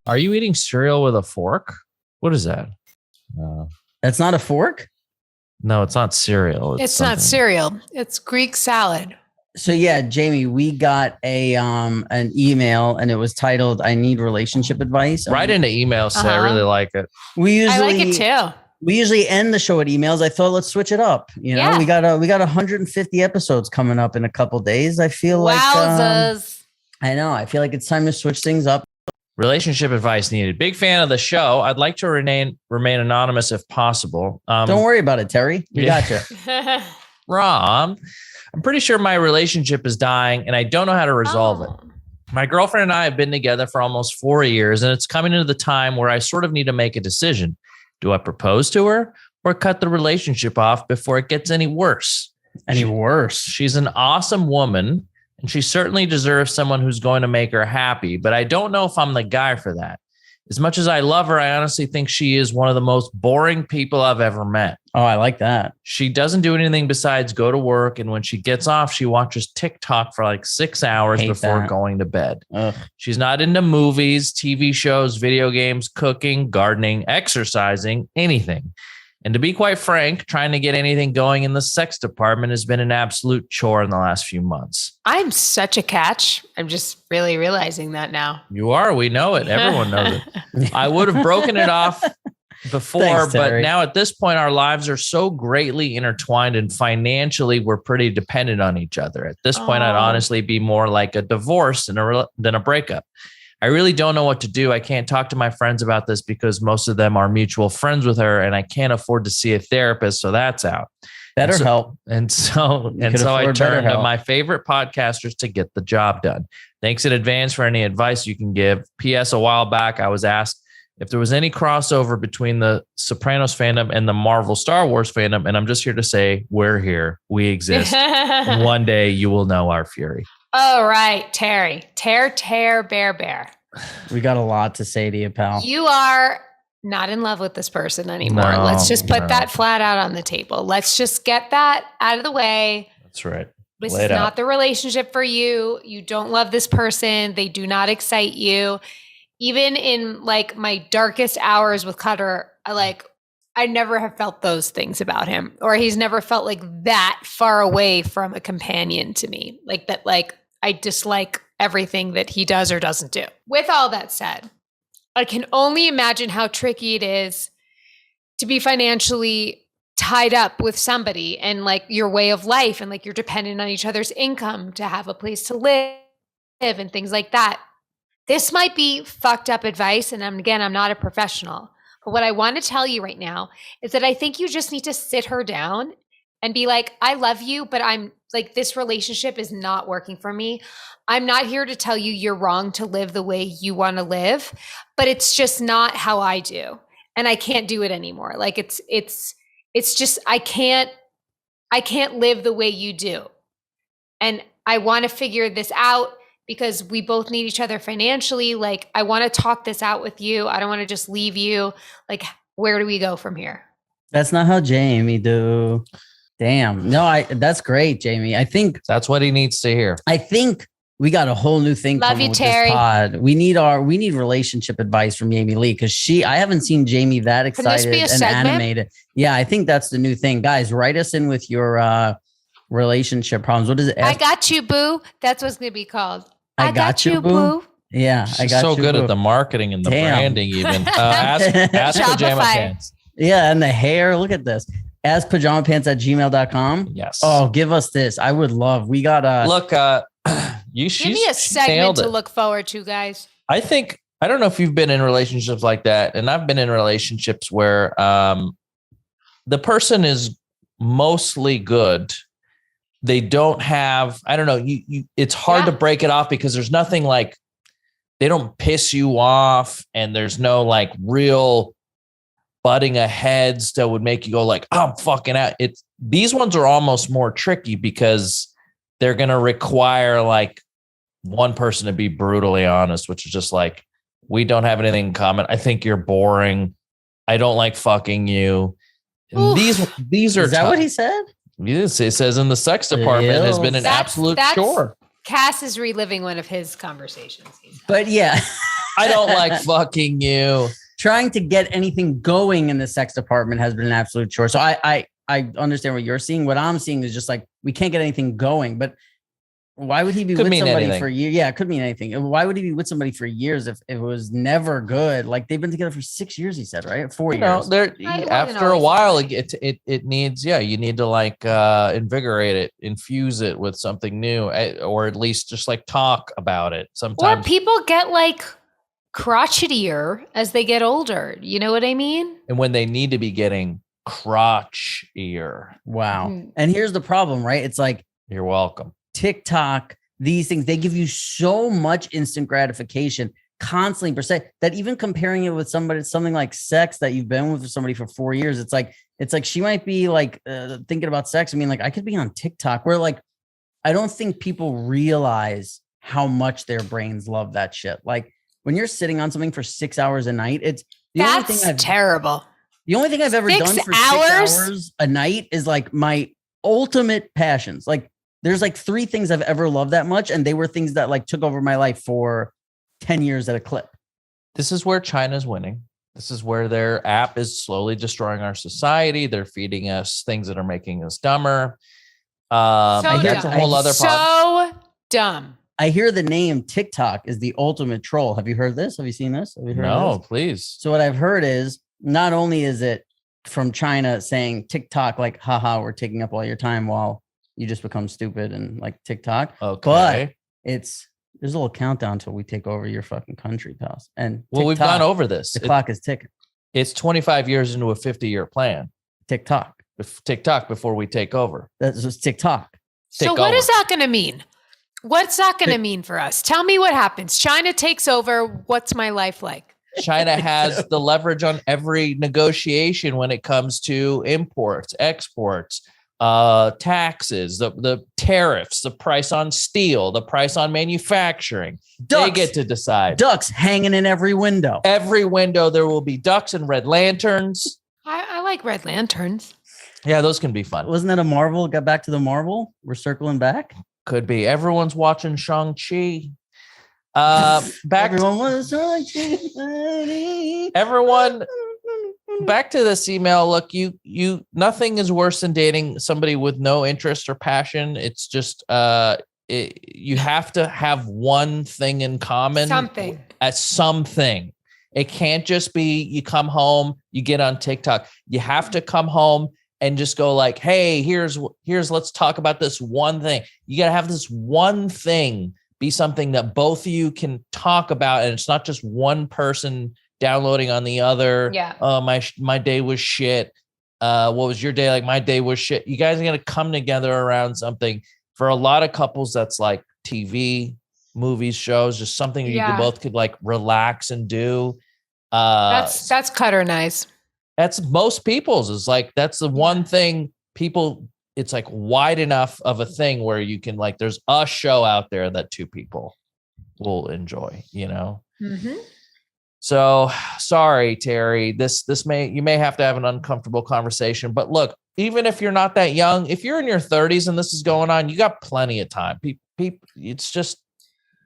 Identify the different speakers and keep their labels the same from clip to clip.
Speaker 1: Are you eating cereal with a fork? What is that?
Speaker 2: That's not a fork?
Speaker 1: No, it's not cereal.
Speaker 3: It's not cereal. It's Greek salad.
Speaker 2: So yeah, Jamie, we got an email and it was titled "I need relationship advice."
Speaker 1: Right into emails, so I really like it.
Speaker 3: I like it too.
Speaker 2: We usually end the show at emails. I thought let's switch it up. You know, we got 150 episodes coming up in a couple days. I feel I know. I feel like it's time to switch things up.
Speaker 1: Relationship advice needed. Big fan of the show. I'd like to remain anonymous if possible.
Speaker 2: Don't worry about it, Terry. We got you.
Speaker 1: Rom, I'm pretty sure my relationship is dying and I don't know how to resolve it. My girlfriend and I have been together for almost 4 years, and it's coming into the time where I sort of need to make a decision. Do I propose to her or cut the relationship off before it gets any worse? She's an awesome woman, and she certainly deserves someone who's going to make her happy, but I don't know if I'm the guy for that. As much as I love her, I honestly think she is one of the most boring people I've ever met.
Speaker 2: Oh, I like that.
Speaker 1: She doesn't do anything besides go to work, and when she gets off, she watches TikTok for like 6 hours before going to bed.
Speaker 2: Ugh.
Speaker 1: She's not into movies, TV shows, video games, cooking, gardening, exercising, anything. And to be quite frank, trying to get anything going in the sex department has been an absolute chore in the last few months.
Speaker 3: I'm such a catch. I'm just really realizing that now.
Speaker 1: You are. We know it. Everyone knows it. I would have broken it off before,
Speaker 2: Thanks,
Speaker 1: but
Speaker 2: Terry.
Speaker 1: now at this point, our lives are so greatly intertwined, and financially, we're pretty dependent on each other. At this point, I'd honestly be more like a divorce than a breakup. I really don't know what to do. I can't talk to my friends about this because most of them are mutual friends with her, and I can't afford to see a therapist, so that's out.
Speaker 2: BetterHelp.
Speaker 1: And so I turned to my favorite podcasters to get the job done. Thanks in advance for any advice you can give. P.S. A while back, I was asked if there was any crossover between the Sopranos fandom and the Marvel Star Wars fandom, and I'm just here to say we're here. We exist. One day you will know our fury.
Speaker 3: All right, Terry. Tear, bear.
Speaker 2: We got a lot to say to you, pal.
Speaker 3: You are not in love with this person anymore. Let's just put that flat out on the table. Let's just get that out of the way.
Speaker 1: That's right.
Speaker 3: This is not the relationship for you. You don't love this person. They do not excite you. Even in like my darkest hours with Cutter, I never have felt those things about him, or he's never felt like that far away from a companion to me. Like that, like I dislike everything that he does or doesn't do. With all that said, I can only imagine how tricky it is to be financially tied up with somebody and like your way of life, and like you're dependent on each other's income to have a place to live and things like that. This might be fucked up advice. And I'm not a professional, but what I want to tell you right now is that I think you just need to sit her down and be like, I love you, but I'm like, this relationship is not working for me. I'm not here to tell you you're wrong to live the way you want to live, but it's just not how I do. And I can't do it anymore. Like it's just, I can't live the way you do. And I want to figure this out because we both need each other financially. Like, I want to talk this out with you. I don't want to just leave you. Like, where do we go from here?
Speaker 2: That's not how Jamie do. Damn. No, that's great, Jamie. I think
Speaker 1: that's what he needs to hear.
Speaker 2: I think we got a whole new thing.
Speaker 3: Love you,
Speaker 2: with
Speaker 3: Terry.
Speaker 2: This pod. We need relationship advice from Jamie-Lynn because I haven't seen Jamie that excited and
Speaker 3: segment?
Speaker 2: animated. Yeah, I think that's the new thing. Guys, write us in with your relationship problems. What is it?
Speaker 3: I got you, boo. That's what's going to be called. I got you, boo.
Speaker 2: Yeah,
Speaker 1: I got so good at the marketing and the branding even. Ask Pajama Pants.
Speaker 2: Yeah, and the hair. Look at this. askpajamapants@gmail.com.
Speaker 1: Yes.
Speaker 2: Oh, give us this. I would love. We got
Speaker 1: look.
Speaker 3: Give me a segment to look forward to, guys.
Speaker 1: I don't know if you've been in relationships like that, and I've been in relationships where the person is mostly good. They don't have, I don't know, it's hard to break it off because there's nothing like, they don't piss you off, and there's no like real butting of heads that would make you go like, I'm fucking out. These ones are almost more tricky because they're going to require like one person to be brutally honest, which is just like, we don't have anything in common. I think you're boring. I don't like fucking you. These are,
Speaker 2: is that what he said?
Speaker 1: Yes, it says in the sex department has been an absolute chore.
Speaker 3: Cass is reliving one of his conversations.
Speaker 2: But yeah,
Speaker 1: I don't like fucking you.
Speaker 2: Trying to get anything going in the sex department has been an absolute chore. So I understand what you're seeing. What I'm seeing is just like, we can't get anything going, but why would he be with somebody for years? Yeah, it could mean anything. Why would he be with somebody for years if it was never good? Like they've been together for 6 years, he said, right? 4 years.
Speaker 1: After a while, it needs, you need to like invigorate it, infuse it with something new, or at least just like talk about it. Sometimes
Speaker 3: or people get like crotchetier as they get older. You know what I mean?
Speaker 1: And when they need to be getting crotchier.
Speaker 2: Wow. Mm-hmm. And here's the problem, right? It's like,
Speaker 1: you're welcome.
Speaker 2: TikTok, these things, they give you so much instant gratification constantly per se that even comparing it with something like sex that you've been with somebody for 4 years, it's like she might be like thinking about sex. I mean, like I could be on TikTok where like, I don't think people realize how much their brains love that shit. Like when you're sitting on something for 6 hours a night,
Speaker 3: that's terrible.
Speaker 2: The only thing I've ever done for 6 hours a night is like my ultimate passions. Like there's like 3 things I've ever loved that much. And they were things that like took over my life for 10 years at a clip.
Speaker 1: This is where China's winning. This is where their app is slowly destroying our society. They're feeding us things that are making us dumber. That's a whole other problem.
Speaker 3: So dumb.
Speaker 2: I hear the name TikTok is the ultimate troll. Have you heard this? Have you seen this? Have you heard
Speaker 1: No,
Speaker 2: this?
Speaker 1: Please.
Speaker 2: So what I've heard is not only is it from China saying TikTok, like, haha, we're taking up all your time while you just become stupid and like TikTok.
Speaker 1: Okay.
Speaker 2: But there's a little countdown till we take over your fucking country, pals. And
Speaker 1: TikTok, we've gone over this.
Speaker 2: The clock is ticking.
Speaker 1: It's 25 years into a 50-year plan.
Speaker 2: TikTok
Speaker 1: before we take over.
Speaker 2: That's just TikTok.
Speaker 3: So what is that going to mean? What's that going to mean for us? Tell me what happens. China takes over. What's my life like?
Speaker 1: China has the leverage on every negotiation when it comes to imports, exports, taxes, the tariffs, the price on steel, the price on manufacturing. Ducks. They get to decide.
Speaker 2: Ducks hanging in every window.
Speaker 1: Every window there will be ducks and red lanterns.
Speaker 3: I like red lanterns.
Speaker 1: Yeah, those can be fun.
Speaker 2: Wasn't that a Marvel? Got back to the Marvel? We're circling back?
Speaker 1: Could be. Everyone's watching Shang-Chi.
Speaker 2: Everyone was
Speaker 1: everyone back to this email. Look, you nothing is worse than dating somebody with no interest or passion. It's just you have to have one thing in common.
Speaker 3: Something.
Speaker 1: It can't just be you come home, you get on TikTok. You have to come home and just go like, hey, here's let's talk about this one thing. You got to have this one thing be something that both of you can talk about. And it's not just one person downloading on the other.
Speaker 3: Yeah.
Speaker 1: My day was shit. What was your day like? My day was shit. You guys are going to come together around something. For a lot of couples, that's like TV, movies, shows, just something you both could like relax and do.
Speaker 3: That's cutter nice.
Speaker 1: That's most people's is like, that's the one thing people, it's like wide enough of a thing where you can like, there's a show out there that 2 people will enjoy, you know?
Speaker 3: Mm-hmm.
Speaker 1: So sorry, Terry, you may have to have an uncomfortable conversation, but look, even if you're not that young, if you're in your 30s and this is going on, you got plenty of time. It's just,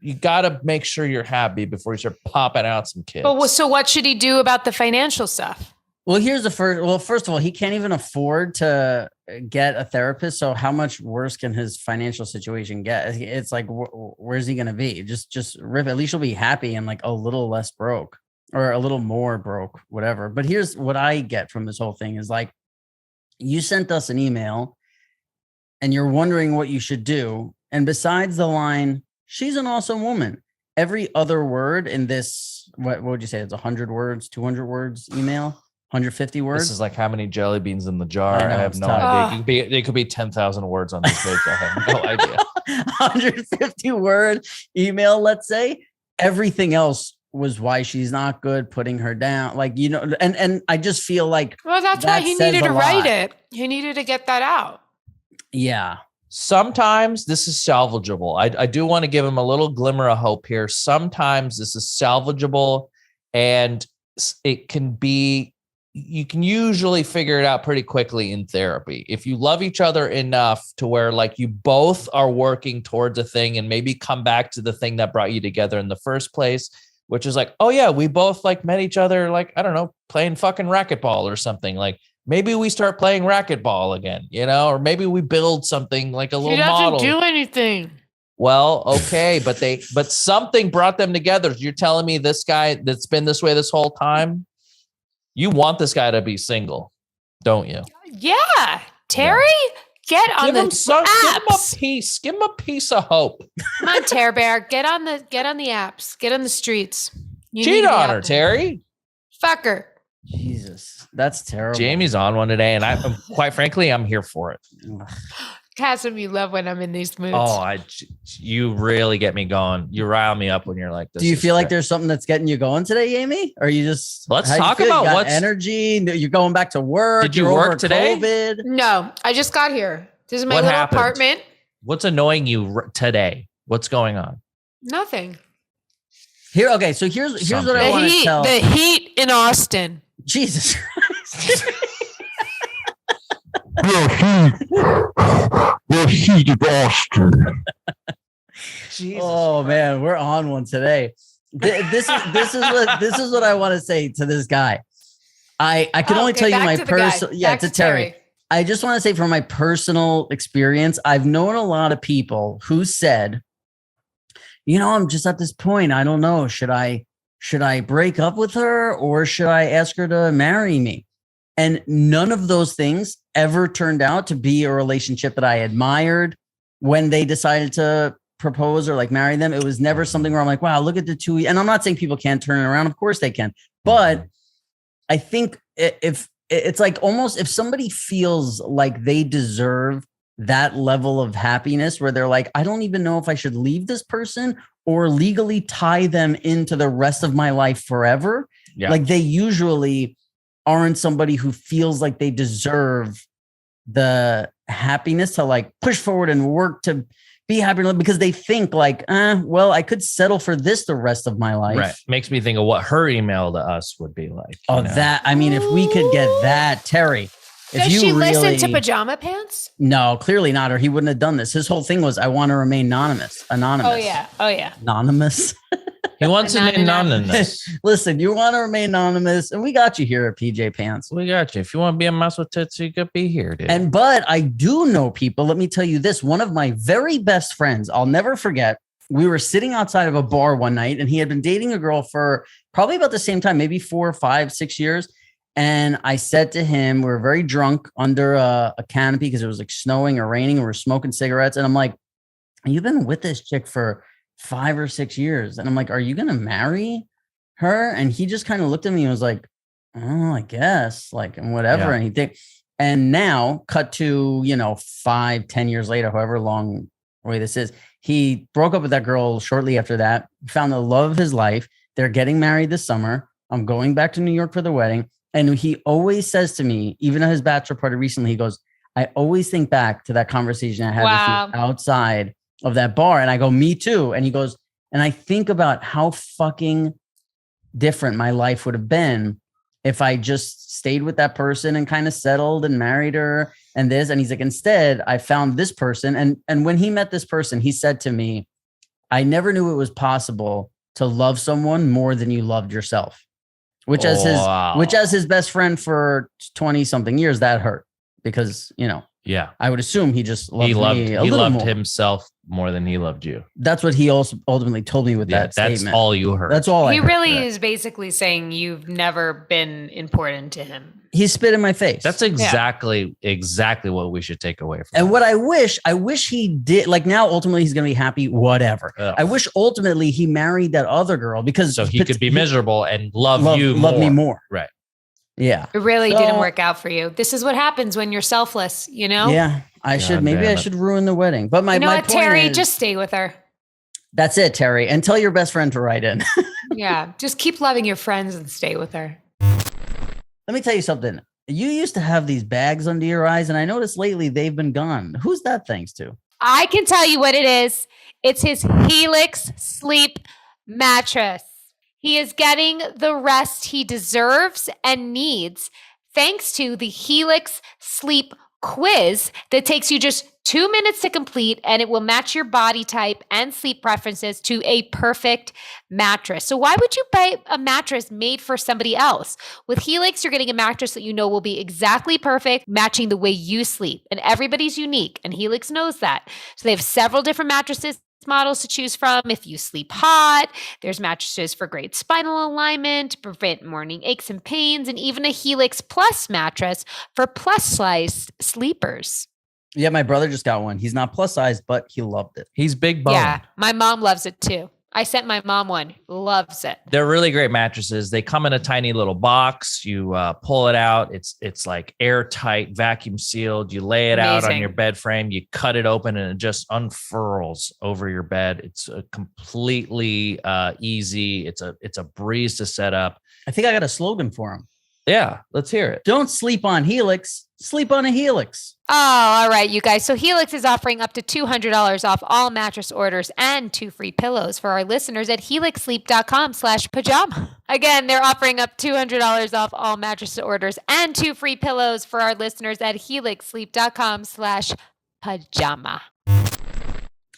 Speaker 1: you got to make sure you're happy before you start popping out some kids.
Speaker 3: But so what should he do about the financial stuff?
Speaker 2: Well, here's the first. Well, first of all, he can't even afford to get a therapist. So how much worse can his financial situation get? It's like, where's he going to be? Just rip. At least you'll be happy and like a little less broke or a little more broke, whatever. But here's what I get from this whole thing is like, you sent us an email and you're wondering what you should do. And besides the line, she's an awesome woman, every other word in this, what would you say? It's 100 words, 200 words email, 150 words.
Speaker 1: This is like how many jelly beans in the jar. I have no idea. It could be 10,000 words on this page. I have no idea.
Speaker 2: 150 word email, let's say. Everything else was why she's not good, putting her down. Like, you know, and I just feel like,
Speaker 3: well, that's why he needed to write it. He needed to get that out.
Speaker 2: Yeah.
Speaker 1: Sometimes this is salvageable. I do want to give him a little glimmer of hope here. Sometimes this is salvageable and it can be, you can usually figure it out pretty quickly in therapy. If you love each other enough to where like you both are working towards a thing and maybe come back to the thing that brought you together in the first place, which is like, oh yeah, we both like met each other, like, I don't know, playing fucking racquetball or something. Like maybe we start playing racquetball again, or maybe we build something like a little model.
Speaker 3: He doesn't do anything.
Speaker 1: Well, okay, but something brought them together. You're telling me this guy that's been this way this whole time, you want this guy to be single, don't you?
Speaker 3: Yeah. Terry, get on the apps.
Speaker 1: Give him a piece of hope.
Speaker 3: Come on, Terry Bear. Get on the apps. Get on the streets. You
Speaker 1: Cheat on her, Terry.
Speaker 3: Fuck her.
Speaker 2: Jesus, that's terrible.
Speaker 1: Jamie's on one today, and quite frankly, I'm here for it.
Speaker 3: Kasim, you love when I'm in these moods.
Speaker 1: Oh, you really get me going. You rile me up when you're like this.
Speaker 2: Do you feel like there's something that's getting you going today, Amy? Or are you just
Speaker 1: let's talk about what's
Speaker 2: energy? You're going back to work.
Speaker 1: Did you work today?
Speaker 2: COVID?
Speaker 3: No, I just got here. This is my little apartment.
Speaker 1: What's annoying you today? What's going on?
Speaker 3: Nothing.
Speaker 2: Here, okay. So here's what I want to tell.
Speaker 3: The heat in Austin.
Speaker 2: Jesus Christ.
Speaker 4: The heat of Austin.
Speaker 2: Jesus man, we're on one today. This is what I want to say to this guy. I can only tell you my personal. Yeah, to Terry. I just want to say from my personal experience, I've known a lot of people who said, I'm just at this point. I don't know. Should I break up with her or should I ask her to marry me? And none of those things ever turned out to be a relationship that I admired when they decided to propose or like marry them. It was never something where I'm like, wow, look at the two. And I'm not saying people can't turn it around. Of course they can. But I think if it's like almost if somebody feels like they deserve that level of happiness where they're like, I don't even know if I should leave this person or legally tie them into the rest of my life forever. Yeah. Like they usually aren't somebody who feels like they deserve the happiness to like push forward and work to be happy because they think like, well, I could settle for this the rest of my life.
Speaker 1: Right. Makes me think of what her email to us would be like.
Speaker 2: That, I mean, if we could get that, Terry.
Speaker 3: Does she listen to Pajama Pants?
Speaker 2: No, clearly not, or he wouldn't have done this. His whole thing was, I want to remain anonymous.
Speaker 3: Oh, yeah.
Speaker 2: Anonymous.
Speaker 1: He wants to remain anonymous.
Speaker 2: Listen, you want to remain anonymous, and we got you here at PJ Pants.
Speaker 1: We got you. If you want to be a mouse with tits, you could be here, dude.
Speaker 2: But I do know people. Let me tell you this. One of my very best friends, I'll never forget, we were sitting outside of a bar one night, and he had been dating a girl for probably about the same time, maybe 4, 5, 6 years. And I said to him, we were very drunk under a canopy because it was like snowing or raining, and we were smoking cigarettes. And I'm like, you've been with this chick for 5 or 6 years. And I'm like, are you going to marry her? And he just kind of looked at me and was like, oh, I guess, like, and whatever. Yeah. And he did. And now cut to, 5, 10 years later, however long way this is, he broke up with that girl shortly after that, found the love of his life. They're getting married this summer. I'm going back to New York for the wedding. And he always says to me, even at his bachelor party recently, he goes, I always think back to that conversation I had with you outside of that bar. And I go, me too. And he goes, and I think about how fucking different my life would have been if I just stayed with that person and kind of settled and married her and this. And he's like, instead, I found this person. And when he met this person, he said to me, I never knew it was possible to love someone more than you loved yourself. Which as his best friend for 20 something years, that hurt because,
Speaker 1: yeah,
Speaker 2: I would assume he just loved me a little more.
Speaker 1: Himself more than he loved you.
Speaker 2: That's what he also ultimately told me with that statement.
Speaker 1: That's all you heard.
Speaker 2: That's all
Speaker 3: he
Speaker 2: I heard.
Speaker 3: Really is basically saying you've never been important to him.
Speaker 2: He spit in my face.
Speaker 1: That's exactly what we should take away from
Speaker 2: And
Speaker 1: that.
Speaker 2: what I wish he did, like now ultimately he's going to be happy, whatever. Ugh. I wish ultimately he married that other girl because
Speaker 1: so he could be miserable and love me more. Right.
Speaker 2: Yeah.
Speaker 3: It really didn't work out for you. This is what happens when you're selfless,
Speaker 2: Yeah. I should ruin the wedding. But my point
Speaker 3: Terry,
Speaker 2: is,
Speaker 3: just stay with her.
Speaker 2: That's it, Terry. And tell your best friend to write in.
Speaker 3: Yeah. Just keep loving your friends and stay with her.
Speaker 2: Let me tell you something. You used to have these bags under your eyes, and I noticed lately they've been gone. Who's that thanks to?
Speaker 3: I can tell you what it is. It's his Helix sleep mattress. He is getting the rest he deserves and needs thanks to the Helix sleep quiz that takes you just 2 minutes to complete, and it will match your body type and sleep preferences to a perfect mattress. So why would you buy a mattress made for somebody else? With Helix, you're getting a mattress that you know will be exactly perfect, matching the way you sleep. And everybody's unique, and Helix knows that. So they have several different mattresses models to choose from. If you sleep hot, there's mattresses for great spinal alignment, to prevent morning aches and pains, and even a Helix Plus mattress for plus size sleepers.
Speaker 2: Yeah, my brother just got one. He's not plus size, but he loved it.
Speaker 1: He's big bone.
Speaker 3: Yeah, my mom loves it too. I sent my mom one. Loves it.
Speaker 1: They're really great mattresses. They come in a tiny little box. You pull it out. It's like airtight, vacuum sealed. You lay it out on your bed frame. You cut it open and it just unfurls over your bed. It's a completely easy. It's a breeze to set up.
Speaker 2: I think I got a slogan for him.
Speaker 1: Yeah, let's hear it.
Speaker 2: Don't sleep on Helix. Sleep on a Helix.
Speaker 3: Oh, all right, you guys. So Helix is offering up to $200 off all mattress orders and 2 free pillows for our listeners at helixsleep.com/pajama. Again, they're offering up $200 off all mattress orders and 2 free pillows for our listeners at helixsleep.com/pajama.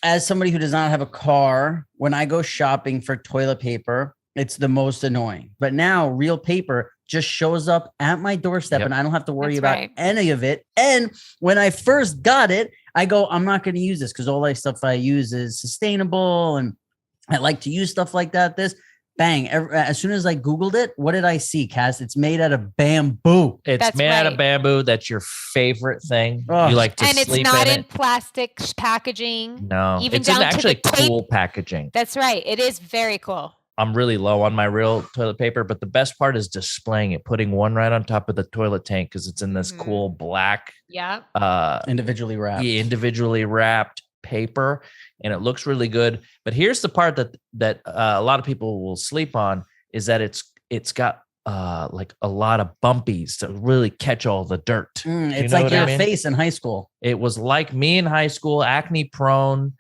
Speaker 2: As somebody who does not have a car, when I go shopping for toilet paper, it's the most annoying. But now Real Paper just shows up at my doorstep and I don't have to worry about any of it. And when I first got it, I go, I'm not going to use this because all the stuff I use is sustainable and I like to use stuff like that. This bang. As soon as I Googled it, what did I see, Cass? It's made out of bamboo.
Speaker 1: It's made out of bamboo. That's your favorite thing. You like to sleep in it.
Speaker 3: And it's not in plastic packaging.
Speaker 1: No,
Speaker 3: even
Speaker 1: it's
Speaker 3: down
Speaker 1: actually
Speaker 3: to the tape.
Speaker 1: cool packaging.
Speaker 3: That's right. It is very cool.
Speaker 1: I'm really low on my Real toilet paper, but the best part is displaying it, putting one right on top of the toilet tank because it's in this cool black,
Speaker 2: individually
Speaker 1: wrapped paper, and it looks really good. But here's the part that a lot of people will sleep on is that it's got like a lot of bumpies to really catch all the dirt.
Speaker 2: It's like your face in high school.
Speaker 1: It was like me in high school, acne prone.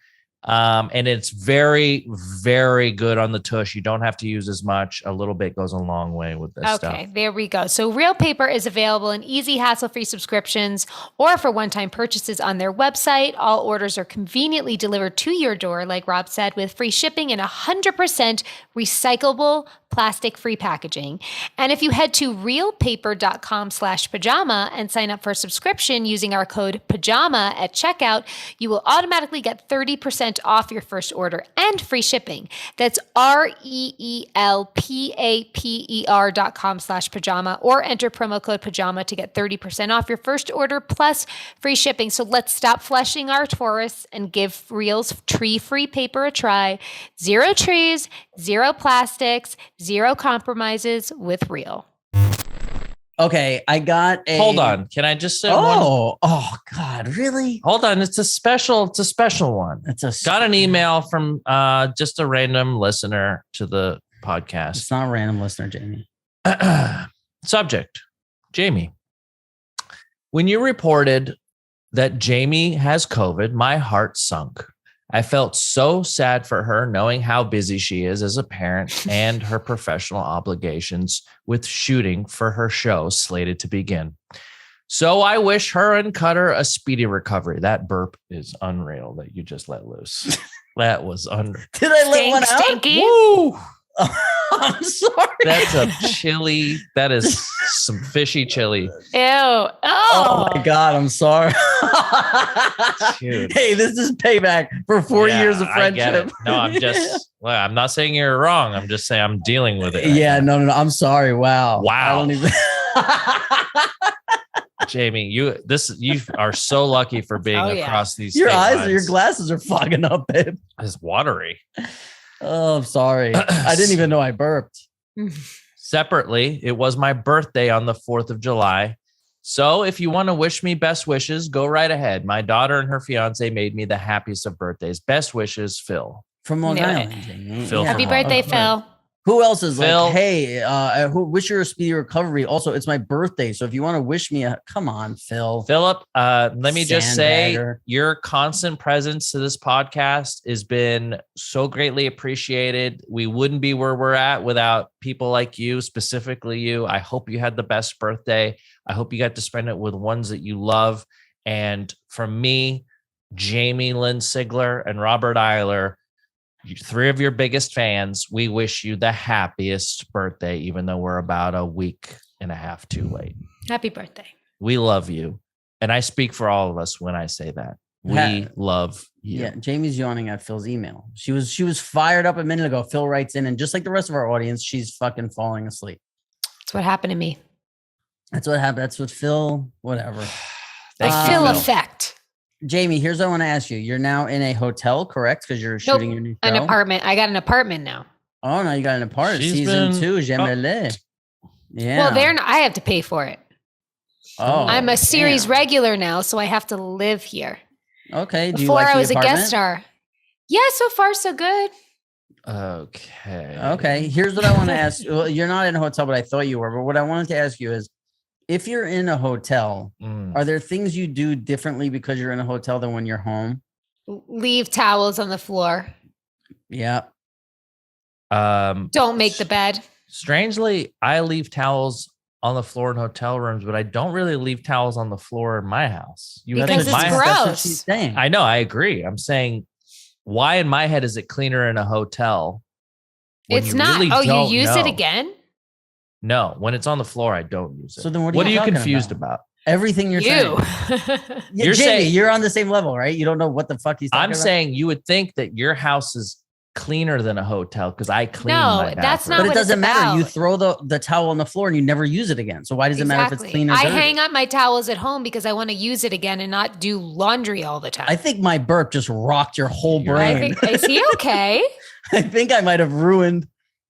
Speaker 1: And it's very, very good on the tush. You don't have to use as much. A little bit goes a long way with this stuff.
Speaker 3: Okay, there we go. So Real Paper is available in easy, hassle-free subscriptions or for one-time purchases on their website. All orders are conveniently delivered to your door, like Rob said, with free shipping and 100% recyclable plastic-free packaging. And if you head to realpaper.com/pajama and sign up for a subscription using our code PAJAMA at checkout, you will automatically get 30% off your first order and free shipping. That's REELPAPER.com/pajama or enter promo code PAJAMA to get 30% off your first order plus free shipping. So let's stop flushing our tourists and give Real's tree-free paper a try. 0 trees, 0 plastics, 0 compromises with Real.
Speaker 2: Okay, I got a...
Speaker 1: Hold on. Can I just say
Speaker 2: one? Oh, God, really?
Speaker 1: Hold on. It's a special one. Got an email from just a random listener to the podcast.
Speaker 2: It's not a random listener, Jamie.
Speaker 1: Subject, Jamie. When you reported that Jamie has COVID, my heart sunk. I felt so sad for her, knowing how busy she is as a parent and her professional obligations with shooting for her show slated to begin. So I wish her and Cutter a speedy recovery. That burp is unreal that you just let loose. That was unreal.
Speaker 2: Did I let one out?
Speaker 3: Stinky.
Speaker 2: Woo! I'm sorry.
Speaker 1: That's a chili. That is some fishy chili.
Speaker 3: Ew. Oh
Speaker 2: my God. I'm sorry.
Speaker 1: Dude.
Speaker 2: Hey, this is payback for 4 years of friendship.
Speaker 1: No, I'm not saying you're wrong. I'm just saying I'm dealing with it.
Speaker 2: No. I'm sorry. Wow.
Speaker 1: I don't
Speaker 2: even.
Speaker 1: Jamie, you are so lucky for being across these.
Speaker 2: Your
Speaker 1: state
Speaker 2: eyes,
Speaker 1: lines.
Speaker 2: your glasses are fogging up, babe.
Speaker 1: It's watery.
Speaker 2: Oh, I'm sorry. I didn't even know I burped.
Speaker 1: Separately, it was my birthday on the 4th of July. So if you want to wish me best wishes, go right ahead. My daughter and her fiance made me the happiest of birthdays. Best wishes, Phil.
Speaker 2: From Long Island.
Speaker 1: Phil
Speaker 3: Happy birthday, Phil.
Speaker 2: Who else is
Speaker 1: Phil.
Speaker 2: like, hey, who wish you a speedy recovery? Also, it's my birthday. So if you want to wish me come on, Phil.
Speaker 1: Philip, let me just say
Speaker 2: Sandbagger.
Speaker 1: your constant presence to this podcast has been so greatly appreciated. We wouldn't be where we're at without people like you, specifically you. I hope you had the best birthday. I hope you got to spend it with ones that you love. And from me, Jamie-Lynn Sigler, and Robert Eiler, three of your biggest fans, we wish you the happiest birthday, even though we're about a week and a half too late.
Speaker 3: Happy birthday.
Speaker 1: We love you. And I speak for all of us when I say that. We love you.
Speaker 2: Yeah, Jamie's yawning at Phil's email. She was fired up a minute ago. Phil writes in, and just like the rest of our audience, she's fucking falling asleep.
Speaker 3: That's what happened to me.
Speaker 2: That's what happened. That's what Phil, whatever.
Speaker 3: Phil effect.
Speaker 2: Jamie, here's what I want to ask you. You're now in a hotel, correct? Because you're shooting your new show?
Speaker 3: An apartment. I got an apartment now.
Speaker 2: Oh, no, you got an apartment. Season 2, Jamie-Lynn. Yeah.
Speaker 3: Well, I have to pay for it.
Speaker 2: Oh,
Speaker 3: I'm a series regular now, so I have to live here.
Speaker 2: Okay. Do
Speaker 3: Before
Speaker 2: you like
Speaker 3: I was
Speaker 2: the
Speaker 3: a guest star. Yeah, so far so good.
Speaker 2: Okay. Here's what I want to ask. Well, you're not in a hotel, but I thought you were. But what I wanted to ask you is, if you're in a hotel, are there things you do differently because you're in a hotel than when you're home?
Speaker 3: Leave towels on the floor.
Speaker 2: Yeah.
Speaker 3: Don't make the bed.
Speaker 1: Strangely, I leave towels on the floor in hotel rooms, but I don't really leave towels on the floor in my house.
Speaker 3: Because it's gross.
Speaker 2: That's what she's saying.
Speaker 1: I know, I agree. I'm saying, why in my head is it cleaner in a hotel?
Speaker 3: It's not.
Speaker 1: Really
Speaker 3: you use it again?
Speaker 1: No, when it's on the floor, I don't use it.
Speaker 2: So then what
Speaker 1: are you confused about?
Speaker 2: Everything you're saying.
Speaker 1: You're
Speaker 2: Jamie,
Speaker 1: saying
Speaker 2: you're on the same level, right? You don't know what the fuck he's talking about.
Speaker 1: I'm saying you would think that your house is cleaner than a hotel because I clean my bathroom.
Speaker 3: That's not
Speaker 2: But it
Speaker 3: what
Speaker 2: doesn't
Speaker 3: it's
Speaker 2: matter.
Speaker 3: about.
Speaker 2: You throw the towel on the floor and you never use it again. So why does it matter if it's clean or dirty?
Speaker 3: I hang up my towels at home because I want to use it again and not do laundry all the time.
Speaker 2: I think my burp just rocked your whole brain.
Speaker 3: Is he okay?
Speaker 2: I think I might have ruined.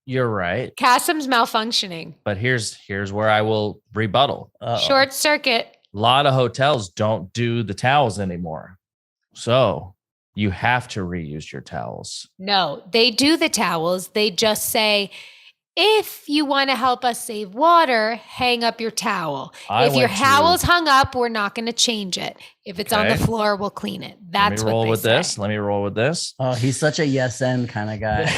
Speaker 1: You're right.
Speaker 3: Cassim's malfunctioning.
Speaker 1: But here's where I will rebuttal.
Speaker 3: Short circuit.
Speaker 1: A lot of hotels don't do the towels anymore. So you have to reuse your towels.
Speaker 3: No, they do the towels. They just say, if you want to help us save water, hang up your towel. If your towel's hung up, we're not going to change it. If it's on the floor, we'll clean it. That's what they say.
Speaker 1: Let me roll with this.
Speaker 2: Oh, he's such a yes and kind of guy.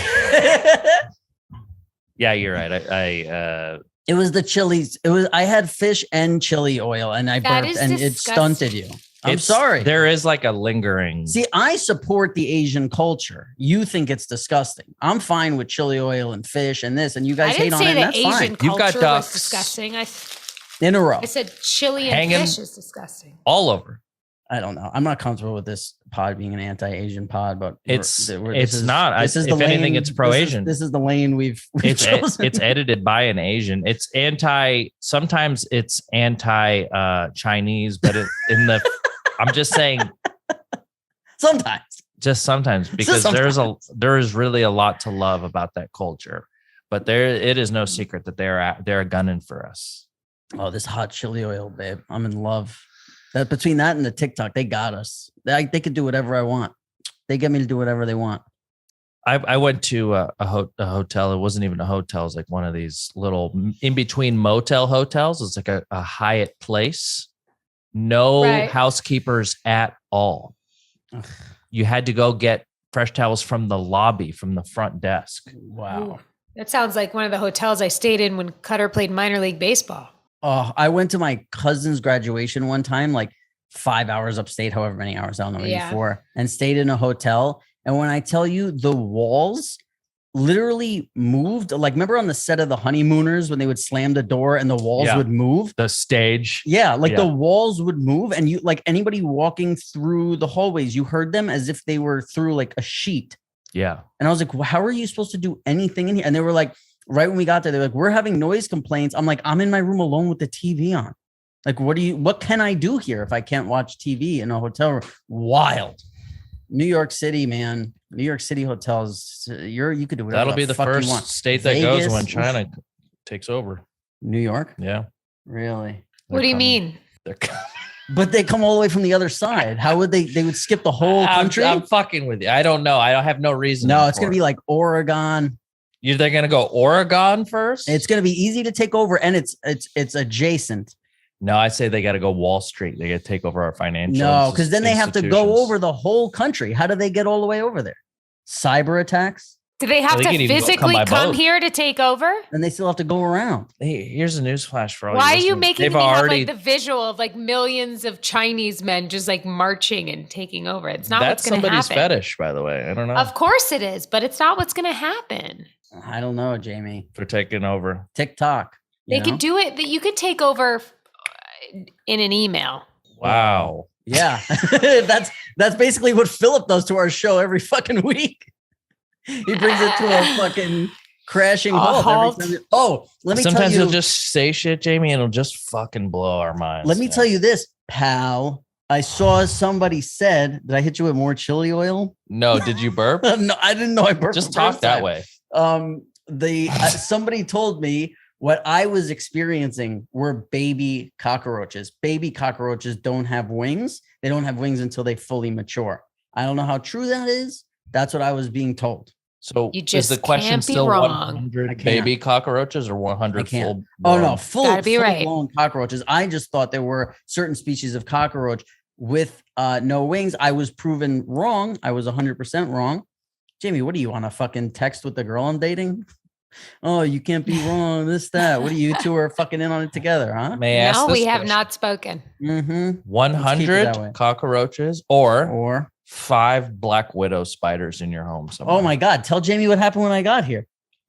Speaker 1: Yeah, you're right. I
Speaker 2: it was the chilies. I had fish and chili oil and I burped and it stunted you. I'm sorry.
Speaker 1: There is like a lingering.
Speaker 2: See, I support the Asian culture. You think it's disgusting. I'm fine with chili oil and fish and this, and you guys hate on it. And that's
Speaker 3: Asian
Speaker 2: fine.
Speaker 3: Culture
Speaker 1: You've got ducks
Speaker 3: was disgusting.
Speaker 2: In a row.
Speaker 3: I said chili and fish is disgusting.
Speaker 1: All over.
Speaker 2: I don't know. I'm not comfortable with this pod being an anti-Asian pod, but
Speaker 1: it's not. If anything, it's pro-Asian.
Speaker 2: This is the lane we've chosen.
Speaker 1: It's edited by an Asian. It's sometimes it's anti-Chinese, but I'm just saying.
Speaker 2: Sometimes.
Speaker 1: Just sometimes, because there is really a lot to love about that culture, but it is no secret that they're gunning for us.
Speaker 2: Oh, this hot chili oil, babe! I'm in love. That between that and the TikTok, they got us. They could do whatever I want. They get me to do whatever they want.
Speaker 1: I went to a hotel. It wasn't even a hotel. It was like one of these little in between motel hotels. It's like a Hyatt place. No housekeepers at all. You had to go get fresh towels from the lobby, from the front desk.
Speaker 2: Wow.
Speaker 3: Ooh, that sounds like one of the hotels I stayed in when Cutter played minor league baseball.
Speaker 2: Oh, I went to my cousin's graduation one time, like 5 hours upstate, however many hours, I don't know, maybe 4, and stayed in a hotel. And when I tell you the walls literally moved, like remember on the set of The Honeymooners when they would slam the door and the walls would move?
Speaker 1: The stage.
Speaker 2: Yeah, the walls would move, and you like anybody walking through the hallways, you heard them as if they were through like a sheet. Yeah. And I was like, well, how are you supposed to do anything in here? And they were like, right when we got there, they're like, we're having noise complaints. I'm like, I'm in my room alone with the TV on. Like, what can I do here if I can't watch TV in a hotel room? Wild. New York City, man. New York City hotels. You could do whatever.
Speaker 1: That'll be the first state that goes when China takes over.
Speaker 2: New York?
Speaker 1: Yeah.
Speaker 2: Really?
Speaker 3: What do you mean?
Speaker 1: They're coming.
Speaker 2: But they come all the way from the other side. How would they would skip the whole country?
Speaker 1: I'm fucking with you. I don't know. I don't have no reason.
Speaker 2: No, it's going to be like Oregon.
Speaker 1: They're going to go Oregon first?
Speaker 2: It's going to be easy to take over, and it's adjacent.
Speaker 1: No, I say they got to go Wall Street. They got to take over our financial.
Speaker 2: No, because then they have to go over the whole country. How do they get all the way over there? Cyber attacks?
Speaker 3: Do they have
Speaker 1: I
Speaker 3: to
Speaker 1: think you need to go
Speaker 3: physically
Speaker 1: by
Speaker 3: come
Speaker 1: boat.
Speaker 3: here to take over?
Speaker 2: And they still have to go around.
Speaker 1: Hey, here's a newsflash for all
Speaker 3: Why are you
Speaker 1: listeners.
Speaker 3: making
Speaker 1: They've
Speaker 3: me have
Speaker 1: already,
Speaker 3: like the visual of like millions of Chinese men just like marching and taking over? It's not
Speaker 1: that's
Speaker 3: what's going to happen.
Speaker 1: somebody's fetish, by the way. I don't know.
Speaker 3: Of course it is, but it's not what's going to happen.
Speaker 2: I don't know, Jamie.
Speaker 1: For taking over.
Speaker 2: TikTok.
Speaker 3: They could do it. That you could take over in an email.
Speaker 1: Wow.
Speaker 2: Yeah. that's basically what Philip does to our show every fucking week. He brings it to a fucking crashing halt. Every time. Oh, let me
Speaker 1: Sometimes
Speaker 2: tell you.
Speaker 1: you'll just say shit, Jamie, and it'll just fucking blow our minds.
Speaker 2: Let me tell you this, pal. I saw somebody said, did I hit you with more chili oil?
Speaker 1: No, did you burp?
Speaker 2: No, I didn't know I burped.
Speaker 1: Just
Speaker 2: the
Speaker 1: talk
Speaker 2: first
Speaker 1: that
Speaker 2: time.
Speaker 1: way.
Speaker 2: Somebody told me what I was experiencing were baby cockroaches. Baby cockroaches don't have wings. They don't have wings until they fully mature. I don't know how true that is. That's what I was being told.
Speaker 1: So
Speaker 3: You
Speaker 1: is
Speaker 3: just
Speaker 1: the question
Speaker 3: can't be
Speaker 1: still
Speaker 3: wrong.
Speaker 1: 100
Speaker 2: I can't.
Speaker 1: baby cockroaches or 100 full?
Speaker 2: Oh no, full
Speaker 3: right.
Speaker 2: blown cockroaches. I just thought there were certain species of cockroach with no wings. I was proven wrong. I was 100% wrong. Jamie, what are you on a fucking text with the girl I'm dating? Oh, you can't be wrong. This, that. What are you two are fucking in on it together, huh?
Speaker 1: May I ask
Speaker 3: No,
Speaker 1: this
Speaker 3: we have
Speaker 1: question?
Speaker 3: not spoken.
Speaker 2: Mm-hmm.
Speaker 1: 100 cockroaches or
Speaker 2: Or
Speaker 1: 5 black widow spiders in your home somewhere.
Speaker 2: oh my God, tell Jamie what happened when I got here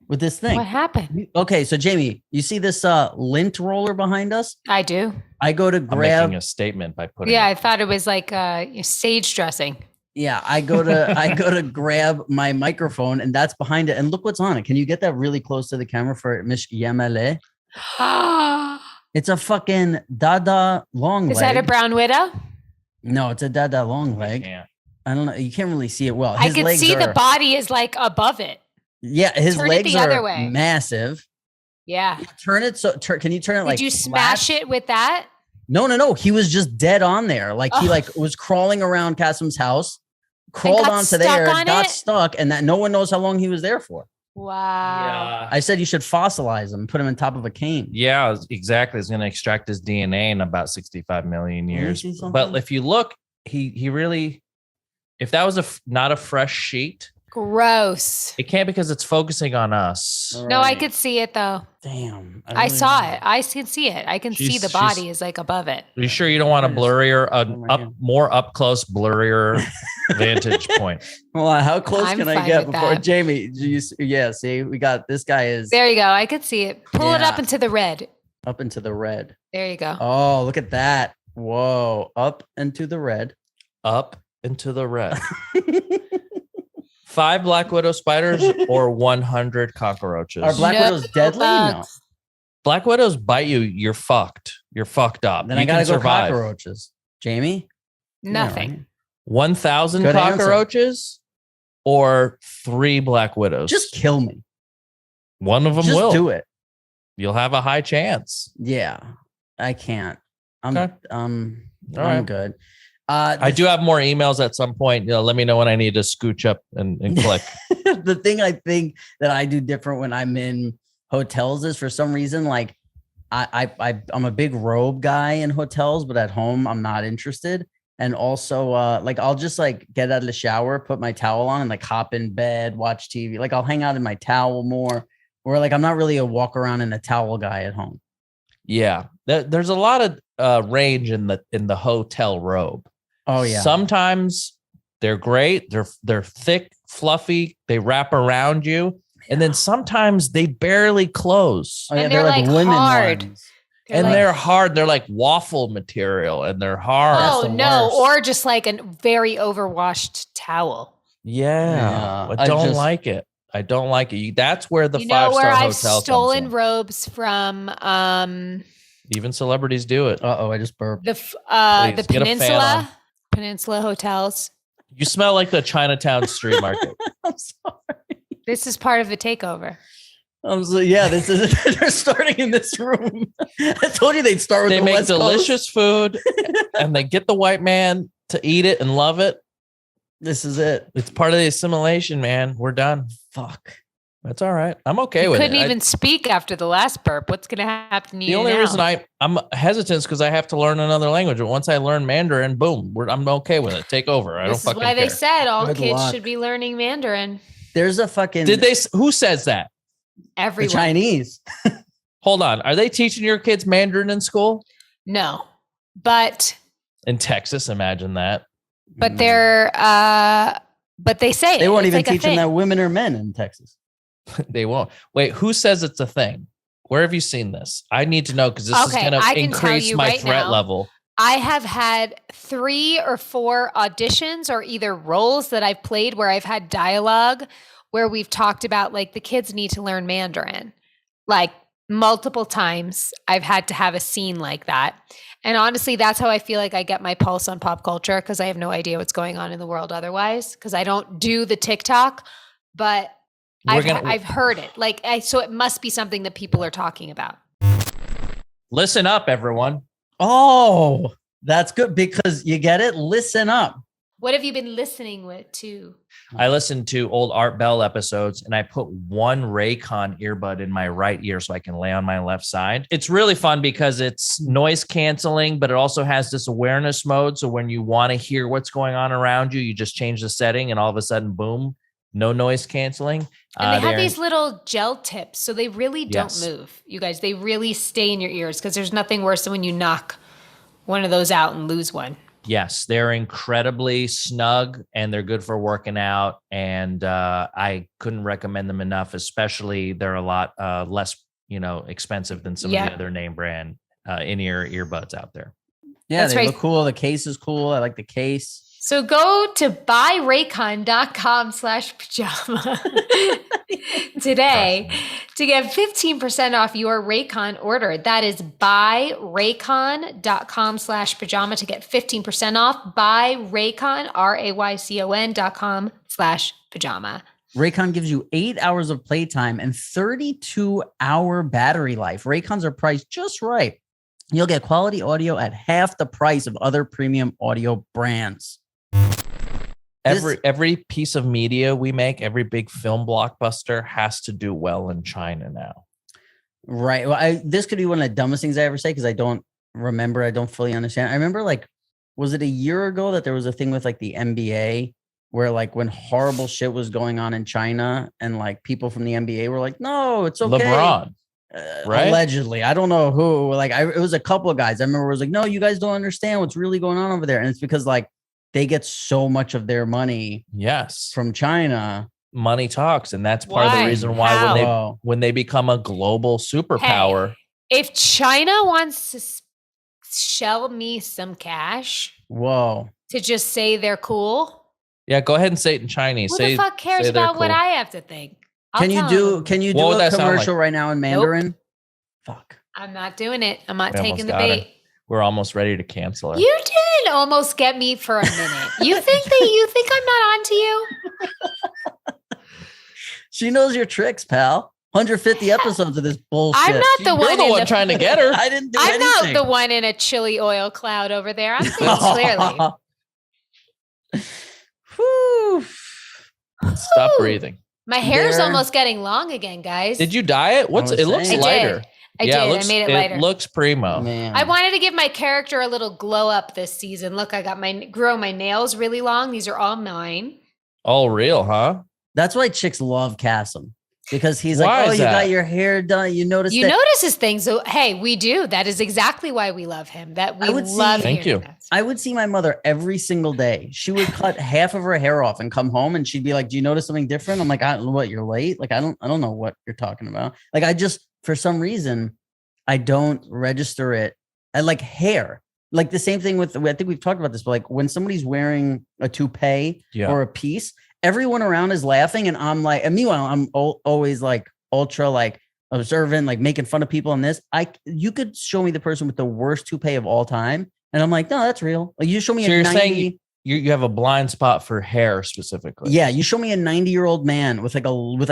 Speaker 2: with this thing.
Speaker 3: What happened?
Speaker 2: Okay, so Jamie, you see this lint roller behind us?
Speaker 3: I do.
Speaker 2: I go to
Speaker 1: I'm
Speaker 2: grab.
Speaker 1: making a statement by putting
Speaker 3: Yeah,
Speaker 1: it.
Speaker 3: I thought it was like stage dressing.
Speaker 2: Yeah, I go to grab my microphone, and that's behind it. And look what's on it. Can you get that really close to the camera for Miss Yamale? It's a fucking Dada long leg.
Speaker 3: Is that a brown widow?
Speaker 2: No, it's a Dada long
Speaker 1: I
Speaker 2: leg.
Speaker 1: can't.
Speaker 2: I don't know. You can't really see it well.
Speaker 3: I could see the body is like above it.
Speaker 2: Yeah, his
Speaker 3: Turn it
Speaker 2: legs
Speaker 3: the
Speaker 2: are
Speaker 3: other way.
Speaker 2: massive.
Speaker 3: Yeah.
Speaker 2: Turn it so. Can you turn it like?
Speaker 3: Did you
Speaker 2: flat?
Speaker 3: smash it with that?
Speaker 2: No. He was just dead on there. Like he
Speaker 3: Ugh.
Speaker 2: like was crawling around Kasim's house, crawled
Speaker 3: got
Speaker 2: onto
Speaker 3: stuck
Speaker 2: there,
Speaker 3: on
Speaker 2: got
Speaker 3: it?
Speaker 2: stuck, and that no one knows how long he was there for.
Speaker 3: Wow.
Speaker 2: I said you should fossilize him, put him on top of a cane.
Speaker 1: Yeah, exactly. It's going to extract his DNA in about 65 million
Speaker 2: Let me
Speaker 1: years.
Speaker 2: see something.
Speaker 1: But if you look, he really, if that was not a fresh sheet,
Speaker 3: Gross.
Speaker 1: it can't because it's focusing on us.
Speaker 2: All
Speaker 3: No, I
Speaker 2: right.
Speaker 3: could see it though.
Speaker 2: Damn.
Speaker 3: I saw it. I can see it. I can see the body is like above it.
Speaker 1: Are you sure you don't want a blurrier,
Speaker 2: my God.
Speaker 1: more up close, blurrier vantage point?
Speaker 2: Well, how close
Speaker 3: I'm
Speaker 2: can I
Speaker 3: fine
Speaker 2: get
Speaker 3: with
Speaker 2: before
Speaker 3: that.
Speaker 2: Jamie? Yeah, see, we got this guy is
Speaker 3: There you go. I could see it. Pull it up
Speaker 2: Yeah.
Speaker 3: into the red.
Speaker 2: up into the red.
Speaker 3: There you go.
Speaker 2: Oh, look at that. Whoa, up into the red.
Speaker 1: Up into the red. 5 black widow spiders or 100 cockroaches.
Speaker 2: Are black
Speaker 3: No
Speaker 2: widows deadly? No.
Speaker 3: bugs.
Speaker 1: Black widows bite you, you're fucked. You're fucked up.
Speaker 2: Then
Speaker 1: you
Speaker 2: I gotta
Speaker 1: can
Speaker 2: go
Speaker 1: survive.
Speaker 2: cockroaches. Jamie?
Speaker 3: Nothing.
Speaker 2: Yeah, right.
Speaker 1: 1,000
Speaker 2: Good answer.
Speaker 1: cockroaches or 3 black widows.
Speaker 2: Just kill me.
Speaker 1: one of them
Speaker 2: Just
Speaker 1: will.
Speaker 2: do it.
Speaker 1: You'll have a high chance.
Speaker 2: Yeah. I can't. I'm
Speaker 1: Okay.
Speaker 2: I'm
Speaker 1: right.
Speaker 2: good.
Speaker 1: I do have more emails at some point. You know, let me know when I need to scooch up and click.
Speaker 2: The thing I think that I do different when I'm in hotels is for some reason, like I'm a big robe guy in hotels, but at home I'm not interested. And also like I'll just like get out of the shower, put my towel on and like hop in bed, watch TV. Like I'll hang out in my towel more. Or like I'm not really a walk around in a towel guy at home.
Speaker 1: Yeah. There's a lot of range in the hotel robe.
Speaker 2: Oh yeah.
Speaker 1: Sometimes they're great. They're thick, fluffy. They wrap around you. And then sometimes they barely close.
Speaker 2: Oh yeah,
Speaker 3: And
Speaker 2: they're
Speaker 3: they're,
Speaker 2: like
Speaker 3: like,
Speaker 2: women
Speaker 3: hard.
Speaker 2: ones.
Speaker 1: And
Speaker 3: like-
Speaker 1: they're hard. They're like waffle material and they're hard.
Speaker 3: Oh
Speaker 2: the
Speaker 3: no,
Speaker 2: worst.
Speaker 3: or just like a very overwashed towel.
Speaker 1: Yeah.
Speaker 2: Yeah,
Speaker 1: I don't
Speaker 2: just-
Speaker 1: like it. I don't like it. That's where the
Speaker 3: You know where
Speaker 1: 5-star
Speaker 3: I've
Speaker 1: hotel
Speaker 3: stolen
Speaker 1: comes
Speaker 3: robes from
Speaker 1: in. Even celebrities do it.
Speaker 2: I just burped.
Speaker 3: the
Speaker 1: Please, get a fan
Speaker 3: Peninsula hotels.
Speaker 1: You smell like the Chinatown street market.
Speaker 2: I'm sorry.
Speaker 3: This is part of the takeover.
Speaker 2: Yeah, this is they're starting in this room. I told you they'd start with
Speaker 1: They
Speaker 2: the
Speaker 1: make
Speaker 2: West Coast.
Speaker 1: delicious food and they get the white man to eat it and love it.
Speaker 2: This is it.
Speaker 1: It's part of the assimilation, man. We're done.
Speaker 2: Fuck.
Speaker 1: That's all right. I'm okay
Speaker 3: You
Speaker 1: with
Speaker 3: couldn't
Speaker 1: it.
Speaker 3: even speak after the last burp. What's going to happen to you
Speaker 1: The only
Speaker 3: now?
Speaker 1: reason I'm hesitant is because I have to learn another language. But once I learn Mandarin, boom, I'm okay with it. Take over. I
Speaker 3: This
Speaker 1: don't
Speaker 3: is
Speaker 1: fucking
Speaker 3: why
Speaker 1: care.
Speaker 3: they said all
Speaker 2: Good
Speaker 3: kids
Speaker 2: luck.
Speaker 3: should be learning Mandarin.
Speaker 2: There's a fucking
Speaker 1: Who says that?
Speaker 2: the
Speaker 3: Everyone.
Speaker 2: Chinese.
Speaker 1: Hold on. Are they teaching your kids Mandarin in school?
Speaker 3: No, but
Speaker 1: In Texas, imagine that.
Speaker 3: they're but they say
Speaker 2: They won't
Speaker 3: it's
Speaker 2: even
Speaker 3: like a
Speaker 2: teach them
Speaker 3: thing.
Speaker 2: that women are men in Texas.
Speaker 1: They won't. Wait, who says it's a thing? Where have you seen this? I need to know because this is
Speaker 3: Okay,
Speaker 1: going
Speaker 3: I
Speaker 1: to
Speaker 3: can tell
Speaker 1: increase
Speaker 3: you
Speaker 1: my
Speaker 3: right
Speaker 1: threat
Speaker 3: now.
Speaker 1: level.
Speaker 3: I have had 3 or 4 auditions or either roles that I've played where I've had dialogue where we've talked about like the kids need to learn Mandarin. Like multiple times I've had to have a scene like that. And honestly, that's how I feel like I get my pulse on pop culture because I have no idea what's going on in the world otherwise because I don't do the TikTok, but I've heard it. Like so it must be something that people are talking about.
Speaker 1: Listen up, everyone.
Speaker 2: Oh, that's good because you get it. Listen up.
Speaker 3: What have you been listening to?
Speaker 1: I listened to old Art Bell episodes and I put one Raycon earbud in my right ear so I can lay on my left side. It's really fun because it's noise canceling, but it also has this awareness mode. So when you want to hear what's going on around you, you just change the setting and all of a sudden, boom, no noise canceling.
Speaker 3: And they have these little gel tips. So they really don't
Speaker 1: Yes.
Speaker 3: move. You guys, they really stay in your ears because there's nothing worse than when you knock one of those out and lose one.
Speaker 1: Yes, they're incredibly snug and they're good for working out. And I couldn't recommend them enough, especially they're a lot less, expensive than some of the other name brand in-ear earbuds out there.
Speaker 2: Yeah,
Speaker 3: That's
Speaker 2: they
Speaker 3: right.
Speaker 2: look cool. The case is cool. I like the case.
Speaker 3: So go to buyraycon.com/pajama today to get 15% off your Raycon order. That is buyraycon.com/pajama to get 15% off. Buyraycon, RAYCON.com/pajama.
Speaker 2: Raycon gives you 8 hours of playtime and 32-hour battery life. Raycons are priced just right. You'll get quality audio at half the price of other premium audio brands.
Speaker 1: Every piece of media we make, every big film blockbuster has to do well in China now.
Speaker 2: Right. Well, this could be one of the dumbest things I ever say because I don't remember. I don't fully understand. I remember was it a year ago that there was a thing with the NBA where when horrible shit was going on in China and people from the NBA were like, no, it's okay.
Speaker 1: LeBron. Right?
Speaker 2: Allegedly. I don't know who. It was a couple of guys. I remember it was no, you guys don't understand what's really going on over there. And it's because they get so much of their money from China.
Speaker 1: Money talks, and that's part of the reason why when they become a global superpower.
Speaker 3: Hey, if China wants to shell me some cash, to just say they're cool.
Speaker 1: Yeah, go ahead and say it in Chinese.
Speaker 3: Who the fuck cares about what I have to think?
Speaker 2: Can you do a commercial right now in Mandarin?
Speaker 3: Nope.
Speaker 2: Fuck.
Speaker 3: I'm not doing it. I'm not taking the bait.
Speaker 1: We're almost ready to cancel her.
Speaker 3: You didn't almost get me for a minute. You think I'm not onto you?
Speaker 2: She knows your tricks, pal. 150 episodes of this bullshit.
Speaker 3: I'm not the one.
Speaker 1: You're the one trying to get her.
Speaker 2: I didn't do
Speaker 3: anything. I'm not the one in a chili oil cloud over there. I'm saying clearly.
Speaker 2: Whew.
Speaker 1: Stop breathing.
Speaker 3: My hair is almost getting long again, guys.
Speaker 1: Did you dye it? It looks lighter.
Speaker 3: I did. I made it lighter.
Speaker 1: It looks primo.
Speaker 2: Man.
Speaker 3: I wanted to give my character a little glow up this season. Look, I got grow my nails really long. These are all mine.
Speaker 1: All real, huh?
Speaker 2: That's why chicks love Cassim. Because he's
Speaker 1: Why
Speaker 2: you
Speaker 1: is that?
Speaker 2: got your hair done. You notice
Speaker 3: his things. So hey, we do. That is exactly why we love him. That we love.
Speaker 1: Thank you.
Speaker 2: I would see my mother every single day. She would cut half of her hair off and come home, and she'd be like, "Do you notice something different?" I'm like, "What? You're late? I don't know what you're talking about." I just for some reason I don't register it. I like hair. The same thing with I think we've talked about this, but when somebody's wearing a toupee or a piece, everyone around is laughing, and I'm and meanwhile, I'm always ultra observant, making fun of people on this. You could show me the person with the worst toupee of all time, and I'm like, no, that's real. You show me
Speaker 1: you're saying you have a blind spot for hair specifically.
Speaker 2: Yeah, you show me a 90-year-old man with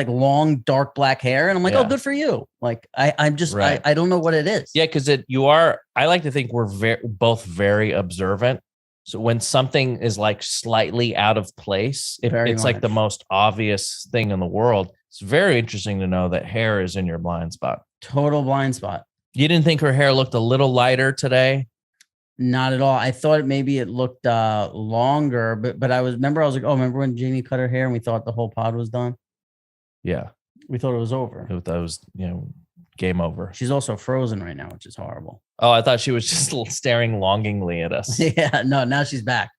Speaker 2: long dark black hair, and I'm like, oh, good for you. I'm just right. I don't know what it is.
Speaker 1: Yeah, because I like to think we're both very observant. So when something is slightly out of place, it's the most obvious thing in the world. It's very interesting to know that hair is in your blind spot.
Speaker 2: Total blind spot.
Speaker 1: You didn't think her hair looked a little lighter today?
Speaker 2: Not at all. I thought maybe it looked longer, but I was like, oh, remember when Jamie cut her hair and we thought the whole pod was done?
Speaker 1: Yeah.
Speaker 2: We thought it was over.
Speaker 1: That was, game over.
Speaker 2: She's also frozen right now, which is horrible.
Speaker 1: Oh, I thought she was just staring longingly at us.
Speaker 2: Yeah, no, now she's back.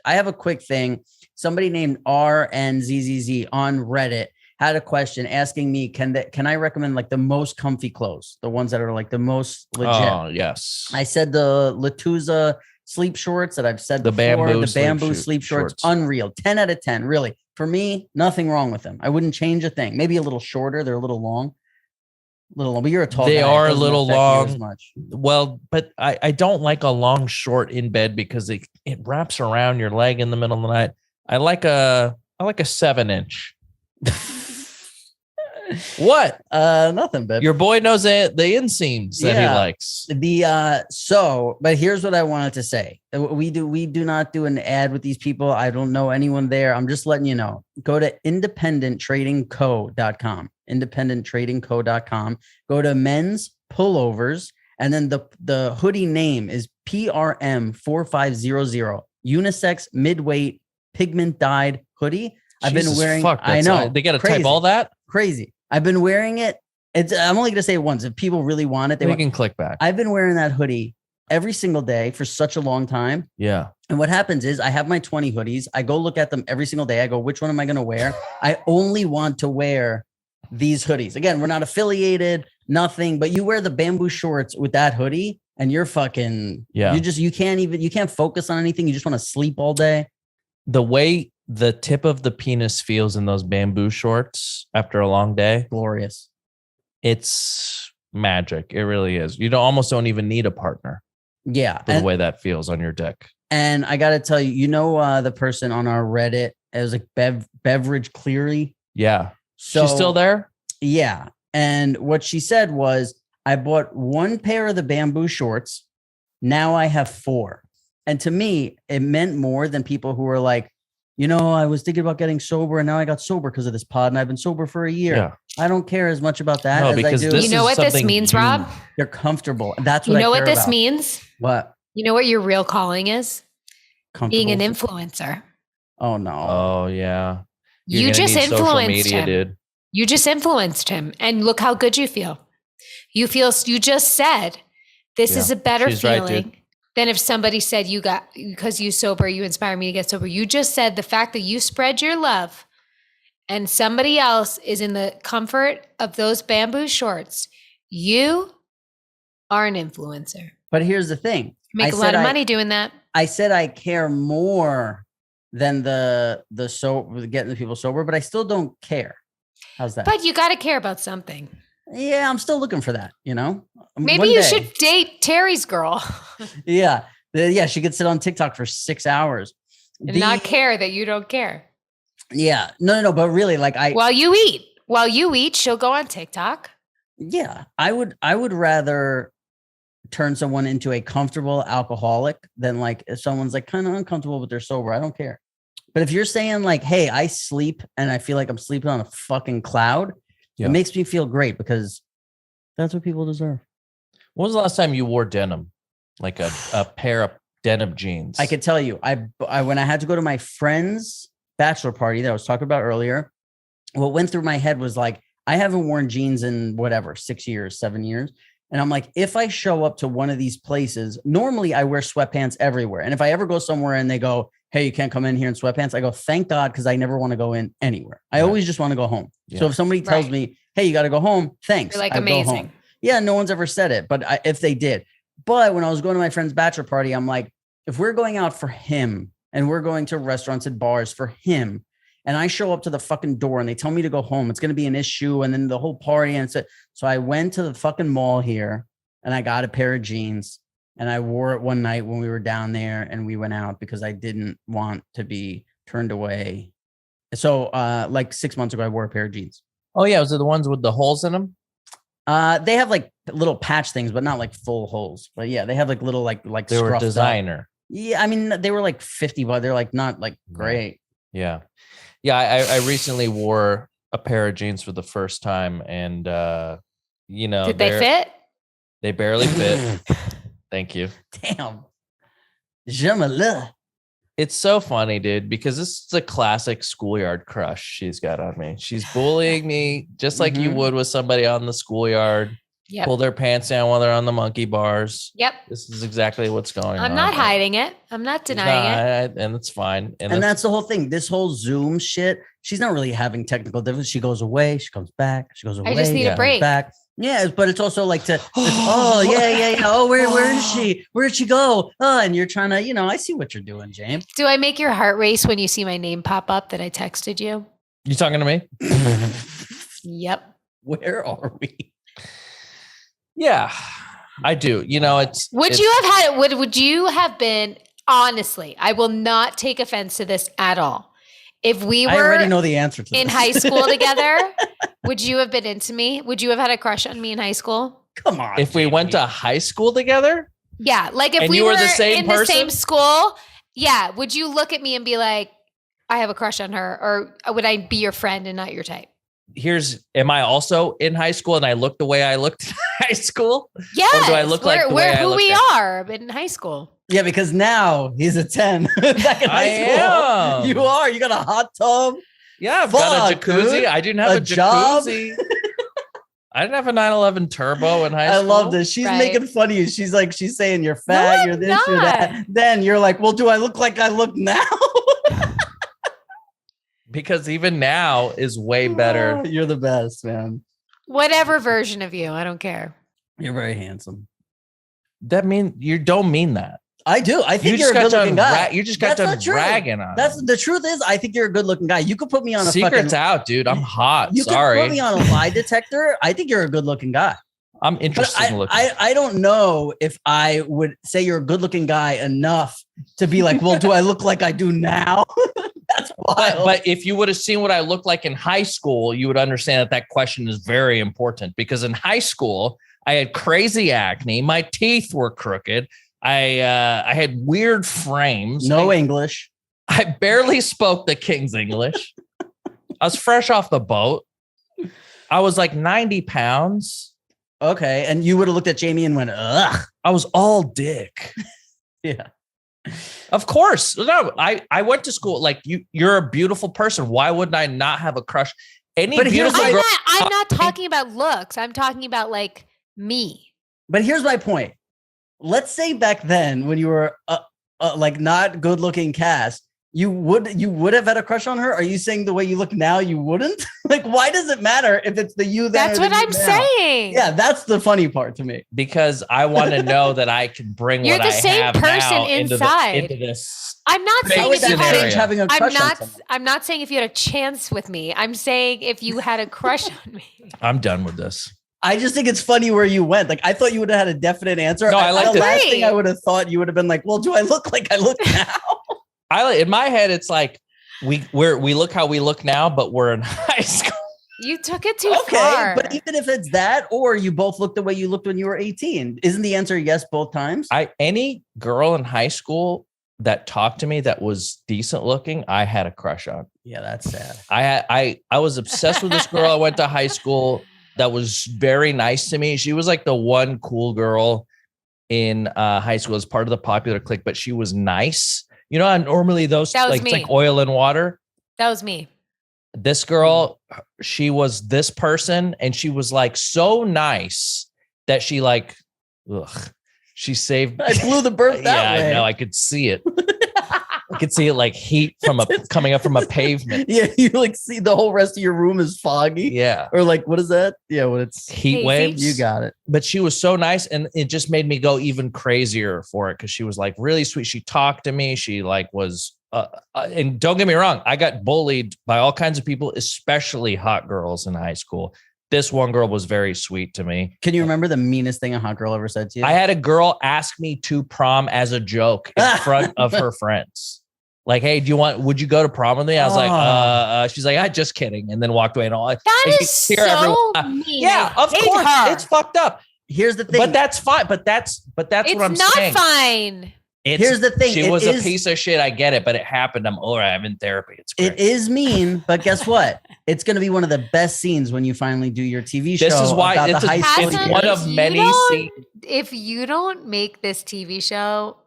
Speaker 2: I have a quick thing. Somebody named RNZZZ on Reddit had a question asking me, can I recommend like the most comfy clothes, the ones that are like the most legit?
Speaker 1: Oh, yes.
Speaker 2: I said the Latuza sleep shorts that I've said before, the bamboo sleep shorts, unreal, 10 out of 10, really. For me, nothing wrong with them. I wouldn't change a thing. Maybe a little shorter. They're a little long. But you're a tall guy.
Speaker 1: They are a little long.
Speaker 2: As much.
Speaker 1: Well, but I don't like a long short in bed because it wraps around your leg in the middle of the night. I like a 7-inch. What?
Speaker 2: Nothing, babe.
Speaker 1: Your boy knows the inseams that he likes.
Speaker 2: But here's what I wanted to say. We do not do an ad with these people. I don't know anyone there. I'm just letting you know. Go to independenttradingco.com. Independenttradingco.com. Go to men's pullovers, and then the hoodie name is PRM 4500 unisex midweight pigment dyed hoodie. I've been wearing. I know
Speaker 1: they got to type all that.
Speaker 2: Crazy. I've been wearing it. I'm only going to say it once. If people really want it,
Speaker 1: they can click back.
Speaker 2: I've been wearing that hoodie every single day for such a long time.
Speaker 1: Yeah.
Speaker 2: And what happens is I have my 20 hoodies. I go look at them every single day. I go, which one am I going to wear? I only want to wear these hoodies. Again, we're not affiliated, nothing, but you wear the bamboo shorts with that hoodie and you're fucking, you can't focus on anything. You just want to sleep all day.
Speaker 1: The way the tip of the penis feels in those bamboo shorts after a long day.
Speaker 2: Glorious.
Speaker 1: It's magic. It really is. You almost don't even need a partner.
Speaker 2: Yeah.
Speaker 1: The way that feels on your dick.
Speaker 2: And I got to tell you, the person on our Reddit, it was like Beverage Cleary.
Speaker 1: Yeah.
Speaker 2: So,
Speaker 1: she's still there?
Speaker 2: Yeah. And what she said was, I bought one pair of the bamboo shorts. Now I have 4. And to me, it meant more than people who were like, I was thinking about getting sober and now I got sober because of this pod and I've been sober for a year. Yeah. I don't care as much about that as I do.
Speaker 3: You know what this means, Rob?
Speaker 2: You're comfortable. That's what I care about.
Speaker 3: You know what this means?
Speaker 2: What?
Speaker 3: You know what your real calling is? Being an influencer.
Speaker 2: Oh, no.
Speaker 1: Oh, yeah.
Speaker 3: You just influenced him. Dude. You just influenced him. And look how good you feel. You just said, this is a better feeling. Right, than if somebody said because you sober, you inspire me to get sober. You just said the fact that you spread your love and somebody else is in the comfort of those bamboo shorts. You are an influencer.
Speaker 2: But here's the thing.
Speaker 3: Make a lot of money doing that.
Speaker 2: I said I care more than the getting the people sober, but I still don't care. How's that?
Speaker 3: But you got to care about something.
Speaker 2: Yeah, I'm still looking for that,
Speaker 3: Maybe you should date Terry's girl.
Speaker 2: Yeah, she could sit on TikTok for 6 hours.
Speaker 3: And not care that you don't care.
Speaker 2: Yeah, no, but really, like
Speaker 3: While you eat, she'll go on TikTok.
Speaker 2: Yeah, I would rather turn someone into a comfortable alcoholic than like if someone's like kind of uncomfortable but they're sober. I don't care. But if you're saying like, hey, I sleep and I feel like I'm sleeping on a fucking cloud. Yeah. It makes me feel great because that's what people deserve.
Speaker 1: When was the last time you wore denim? Like a pair of denim jeans? I
Speaker 2: could tell you, I when I had to go to my friend's bachelor party that I was talking about earlier, what went through my head was like, I haven't worn jeans in 6 years, 7 years. And I'm like, if I show up to one of these places, normally I wear sweatpants everywhere. And if I ever go somewhere and they go, hey, you can't come in here in sweatpants, I go, thank God, because I never want to go in anywhere. I always just want to go home. Yeah. So if somebody tells me, hey, you got to go home, thanks.
Speaker 3: You're like, amazing.
Speaker 2: Go home. Yeah, no one's ever said it, but if they did. But when I was going to my friend's bachelor party, I'm like, if we're going out for him and we're going to restaurants and bars for him, and I show up to the fucking door and they tell me to go home, it's going to be an issue. And then the whole party. And so I went to the fucking mall here and I got a pair of jeans. And I wore it one night when we were down there and we went out because I didn't want to be turned away. So like 6 months ago, I wore a pair of jeans.
Speaker 1: Oh, yeah. Was it the ones with the holes in them?
Speaker 2: They have like little patch things, but not like full holes. But yeah, they have like little like
Speaker 1: they were designer.
Speaker 2: Up. Yeah. I mean, they were like 50, but they're like not like great.
Speaker 1: Yeah. Yeah. I recently wore a pair of jeans for the first time and,
Speaker 3: did they fit?
Speaker 1: They barely fit. Thank you.
Speaker 2: Damn. Jamie-Lynn.
Speaker 1: It's so funny, dude, because this is a classic schoolyard crush she's got on me. She's bullying me just like you would with somebody on the schoolyard.
Speaker 3: Yep.
Speaker 1: Pull their pants down while they're on the monkey bars.
Speaker 3: Yep.
Speaker 1: This is exactly what's going on.
Speaker 3: I'm not hiding it. I'm not denying it.
Speaker 1: And it's fine.
Speaker 2: And that's the whole thing. This whole Zoom shit, she's not really having technical difficulties. She goes away, she comes back, she goes away.
Speaker 3: I just need a break.
Speaker 2: Back. Yeah, but it's also like oh, yeah. Oh, where is she? Where'd she go? Oh, and you're trying to, I see what you're doing, James.
Speaker 3: Do I make your heart race when you see my name pop up that I texted you?
Speaker 1: You talking to me?
Speaker 3: Yep.
Speaker 2: Where are we?
Speaker 1: Yeah, I do.
Speaker 3: Would you have been, honestly, I will not take offense to this at all. If we were
Speaker 2: I already know the answer to
Speaker 3: in
Speaker 2: this.
Speaker 3: high school together, would you have been into me? Would you have had a crush on me in high school?
Speaker 2: Come on.
Speaker 1: If we went to high school together?
Speaker 3: Yeah. Like if
Speaker 1: and
Speaker 3: we
Speaker 1: you
Speaker 3: were
Speaker 1: the same
Speaker 3: in
Speaker 1: person?
Speaker 3: the same school, yeah. Would you look at me and be like, I have a crush on her? Or would I be your friend and not your type?
Speaker 1: Am I also in high school and I look the way I looked in high school?
Speaker 3: Yes.
Speaker 1: Or do I look like the way I
Speaker 3: who
Speaker 1: looked
Speaker 3: we
Speaker 1: then?
Speaker 3: are, but in high school.
Speaker 2: Yeah, because now he's a 10. Back in high school.
Speaker 1: am.
Speaker 2: You are. You got a hot tub.
Speaker 1: Yeah, I've got a
Speaker 2: Fuck,
Speaker 1: jacuzzi.
Speaker 2: dude.
Speaker 1: I didn't have a
Speaker 2: job.
Speaker 1: jacuzzi. I didn't have a 911 turbo in high school.
Speaker 2: I love this. She's making fun of you. She's saying you're fat, you're this, you're that. Then you're like, well, do I look like I look now?
Speaker 1: Because even now is way better.
Speaker 2: You're the best, man.
Speaker 3: Whatever version of you. I don't care.
Speaker 2: You're very handsome.
Speaker 1: That mean you don't mean that.
Speaker 2: I do. I think
Speaker 1: You
Speaker 2: you're
Speaker 1: just
Speaker 2: a good looking guy.
Speaker 1: you just got
Speaker 2: That's
Speaker 1: done
Speaker 2: not true.
Speaker 1: bragging on.
Speaker 2: That's
Speaker 1: him.
Speaker 2: the truth is, I think you're a good looking guy. You could put me on a
Speaker 1: Secret's
Speaker 2: fucking
Speaker 1: out, dude. I'm hot.
Speaker 2: You
Speaker 1: Sorry.
Speaker 2: could put me on a lie detector. I think you're a good looking guy.
Speaker 1: I'm
Speaker 2: But
Speaker 1: interested in looking.
Speaker 2: I don't know if I would say you're a good looking guy enough to be like, well, do I look like I do now? That's wild.
Speaker 1: But if you would have seen what I looked like in high school, you would understand that question is very important because in high school, I had crazy acne. My teeth were crooked. I had weird frames.
Speaker 2: No English.
Speaker 1: I barely spoke the King's English. I was fresh off the boat. I was like 90 pounds.
Speaker 2: Okay. And you would have looked at Jamie and went, ugh.
Speaker 1: I was all dick.
Speaker 2: Yeah.
Speaker 1: Of course. No, I went to school. Like you're a beautiful person. Why wouldn't I not have a crush? Any
Speaker 2: But here's
Speaker 1: beautiful girl.
Speaker 3: I'm not talking about looks. I'm talking about like me.
Speaker 2: But here's my point. Let's say back then when you were like not good looking cast, you would have had a crush on her. Are you saying the way you look now you wouldn't? Like, why does it matter if it's the you then?
Speaker 3: That's what I'm saying.
Speaker 2: Yeah, that's the funny part to me.
Speaker 1: Because I want to know that I can bring
Speaker 3: You're
Speaker 1: what
Speaker 3: the
Speaker 1: I
Speaker 3: same
Speaker 1: have
Speaker 3: person
Speaker 1: now
Speaker 3: inside.
Speaker 1: into this.
Speaker 3: I'm not
Speaker 1: Fake
Speaker 3: saying if you had
Speaker 1: scenario.
Speaker 3: a,
Speaker 2: having a crush on someone.
Speaker 3: I'm not saying if you had a chance with me. I'm saying if you had a crush on me.
Speaker 1: I'm done with this.
Speaker 2: I just think it's funny where you went. Like, I thought you would have had a definite answer.
Speaker 1: No, I like
Speaker 2: the
Speaker 1: it.
Speaker 2: last thing I would have thought you would have been like, well, do I look like I look now?
Speaker 1: In my head, it's like we look how we look now, but we're in high school.
Speaker 3: You took it too
Speaker 2: Okay,
Speaker 3: far.
Speaker 2: but even if it's that, or you both look the way you looked when you were 18, isn't the answer yes both times?
Speaker 1: Any girl in high school that talked to me that was decent looking, I had a crush on.
Speaker 2: Yeah, that's sad.
Speaker 1: I was obsessed with this girl. I went to high school that was very nice to me. She was like the one cool girl in high school as part of the popular clique, but she was nice. You know, normally those
Speaker 3: That was
Speaker 1: it's
Speaker 3: me.
Speaker 1: like oil and water.
Speaker 3: That was me.
Speaker 1: This girl, she was this person, and she was like so nice that she like, she saved.
Speaker 2: I blew the birth that way.
Speaker 1: I know. I could see it. I could see it like heat from coming up from a pavement.
Speaker 2: Yeah, you like see the whole rest of your room is foggy.
Speaker 1: Yeah.
Speaker 2: Or like, what is that? Yeah, when it's
Speaker 1: Heat
Speaker 3: Hazy.
Speaker 1: waves.
Speaker 2: You got it.
Speaker 1: But she was so nice, and it just made me go even crazier for it because she was like really sweet. She talked to me. She like was, and don't get me wrong, I got bullied by all kinds of people, especially hot girls in high school. This one girl was very sweet to me.
Speaker 2: Can you remember the meanest thing a hot girl ever said to you?
Speaker 1: I had a girl ask me to prom as a joke in front of her friends. Like, hey, would you go to prom with me? I was like, she's like, just kidding. And then walked away and all.
Speaker 3: That
Speaker 1: and
Speaker 3: is
Speaker 1: you hear
Speaker 3: so
Speaker 1: everyone-
Speaker 3: mean.
Speaker 1: Yeah, of
Speaker 3: Hate
Speaker 1: course.
Speaker 3: her.
Speaker 1: It's fucked up.
Speaker 2: Here's the thing.
Speaker 1: But that's fine. But that's what I'm
Speaker 3: It's not
Speaker 1: saying.
Speaker 3: fine.
Speaker 2: Here's the thing.
Speaker 1: She
Speaker 2: It
Speaker 1: was
Speaker 2: is-
Speaker 1: a piece of shit. I get it, but it happened. I'm in therapy. It's great.
Speaker 2: It is mean, but guess what? It's going to be one of the best scenes when you finally do your TV show.
Speaker 1: This is why
Speaker 2: about
Speaker 1: it's
Speaker 2: the high school
Speaker 1: it's
Speaker 3: Hassan,
Speaker 1: one
Speaker 2: years.
Speaker 1: of
Speaker 3: if you
Speaker 1: many
Speaker 3: don't-
Speaker 1: scenes.
Speaker 3: If you don't make this TV show,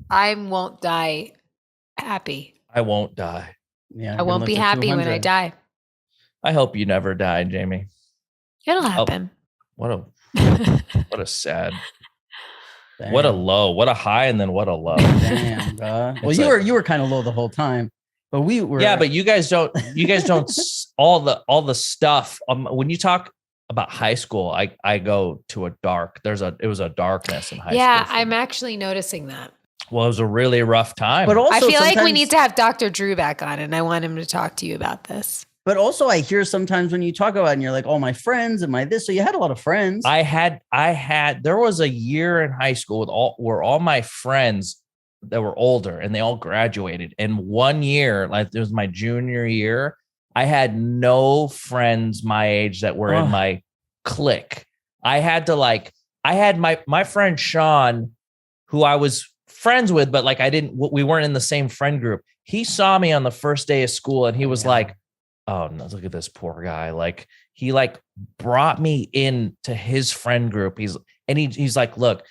Speaker 3: I won't die happy.
Speaker 1: I won't die.
Speaker 2: Yeah,
Speaker 3: I won't be happy when I die.
Speaker 1: I hope you never die, Jamie.
Speaker 3: It'll happen.
Speaker 1: What a sad, what a low, what a high, and then what a low.
Speaker 2: Damn, God. Well, you were kind of low the whole time, but we were.
Speaker 1: Yeah, but you guys don't all the stuff. When you talk about high school, I go to a dark. It was a darkness in high school.
Speaker 3: Yeah, I'm actually noticing that.
Speaker 1: Well, it was a really rough time.
Speaker 2: But also,
Speaker 3: I feel like we need to have Dr. Drew back on, and I want him to talk to you about this.
Speaker 2: But also, I hear sometimes when you talk about it and you're like, oh, my friends and my this. So you had a lot of friends.
Speaker 1: There was a year in high school where all my friends that were older and they all graduated. And 1 year, like it was my junior year, I had no friends my age that were in my clique. I had my friend Sean, who I was friends with, but like we weren't in the same friend group. He saw me on the first day of school and he was like, oh no, look at this poor guy. Like he like brought me into his friend group. He's like, look,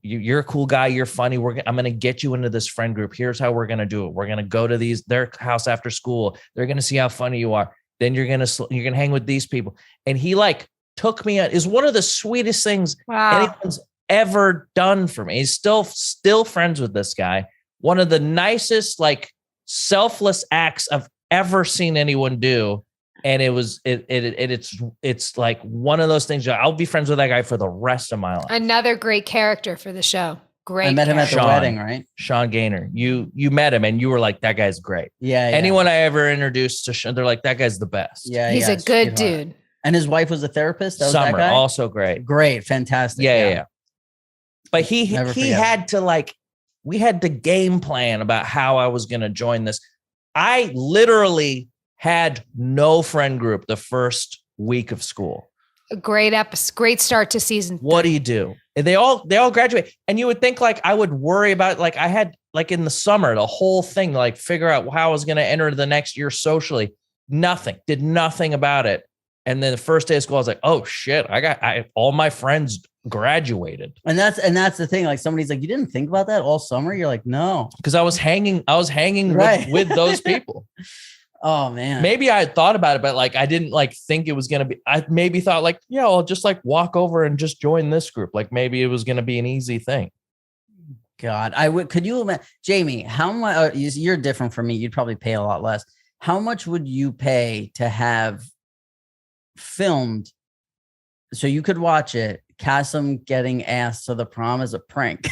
Speaker 1: you're a cool guy. You're funny. I'm going to get you into this friend group. Here's how we're going to do it. We're going to go to their house after school. They're going to see how funny you are. Then you're going to hang with these people. And he like took me is one of the sweetest things anyone's ever done for me. He's still friends with this guy. One of the nicest, like selfless acts I've ever seen anyone do. And it's like one of those things. I'll be friends with that guy for the rest of my life.
Speaker 3: Another great character for the show. Great.
Speaker 2: I met him at the wedding, right?
Speaker 1: Sean Gaynor. You met him and you were like, that guy's great.
Speaker 2: Yeah.
Speaker 1: Anyone I ever introduced to Sean, they're like, that guy's the best.
Speaker 2: Yeah.
Speaker 3: He's a good dude.
Speaker 2: And his wife was a therapist. That was
Speaker 1: Summer,
Speaker 2: that guy?
Speaker 1: also great.
Speaker 2: Great. Fantastic.
Speaker 1: Yeah. But he had to like, we had to game plan about how I was going to join this. I literally had no friend group the first week of school.
Speaker 3: A great great start to season 3.
Speaker 1: What do you do? And they all graduate. And you would think like I would worry about, like I had like in the summer, the whole thing, like figure out how I was going to enter the next year socially. Did nothing about it. And then the first day of school, I was like, oh shit, all my friends graduated.
Speaker 2: And that's the thing. Like somebody's like, you didn't think about that all summer? You're like, no.
Speaker 1: Because I was hanging
Speaker 2: right.
Speaker 1: with those people.
Speaker 2: Oh man.
Speaker 1: Maybe I had thought about it, but like I didn't like think it was gonna be. I maybe thought like, yeah, I'll just like walk over and just join this group. Like maybe it was gonna be an easy thing.
Speaker 2: God, I would. Could you imagine, Jamie? How much? You're different from me. You'd probably pay a lot less. How much would you pay to have filmed so you could watch it? Kasim getting asked to the prom as a prank.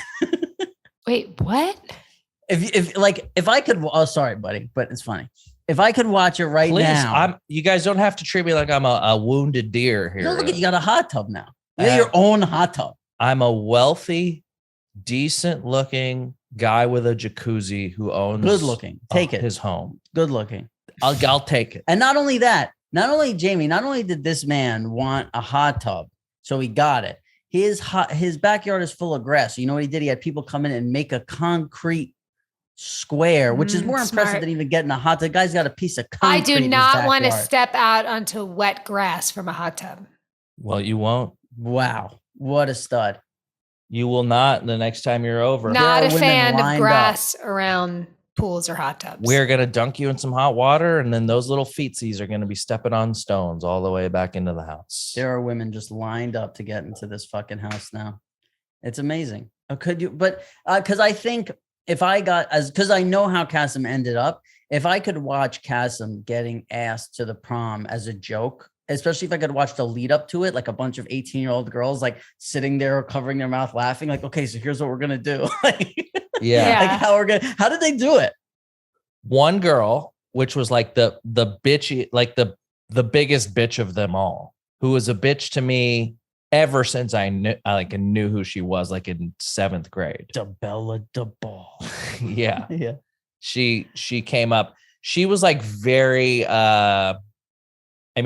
Speaker 3: Wait, what?
Speaker 2: If I could. Oh, sorry, buddy, but it's funny. If I could watch it right now,
Speaker 1: you guys don't have to treat me like I'm a wounded deer here.
Speaker 2: No, look at you got a hot tub now. You got your own hot tub.
Speaker 1: I'm a wealthy, decent looking guy with a jacuzzi who owns
Speaker 2: good looking. Take it.
Speaker 1: His home.
Speaker 2: Good looking.
Speaker 1: I'll take it.
Speaker 2: And not only that, not only did this man want a hot tub, so he got it. His backyard is full of grass. So you know what he did? He had people come in and make a concrete square, which is more impressive than even getting a hot tub. The guy's got a piece of concrete.
Speaker 3: I do not want to step out onto wet grass from a hot tub.
Speaker 1: Well, you won't.
Speaker 2: Wow. What a stud.
Speaker 1: You will not the next time you're over.
Speaker 3: Not a fan of grass around pools or hot tubs.
Speaker 1: We're going to dunk you in some hot water, and then those little feetsies are going to be stepping on stones all the way back into the house.
Speaker 2: There are women just lined up to get into this fucking house now. It's amazing. Could you? But because I think if I got because I know how Kasim ended up, if I could watch Kasim getting asked to the prom as a joke, especially if I could watch the lead up to it, like a bunch of 18-year-old girls like sitting there covering their mouth laughing, like, okay, so here's what we're gonna do.
Speaker 1: Yeah.
Speaker 2: Like how did they do it?
Speaker 1: One girl, which was like the bitchy, like the biggest bitch of them all, who was a bitch to me ever since I knew who she was, like in 7th grade.
Speaker 2: DeBella DeBall.
Speaker 1: Yeah.
Speaker 2: Yeah.
Speaker 1: She came up. She was like very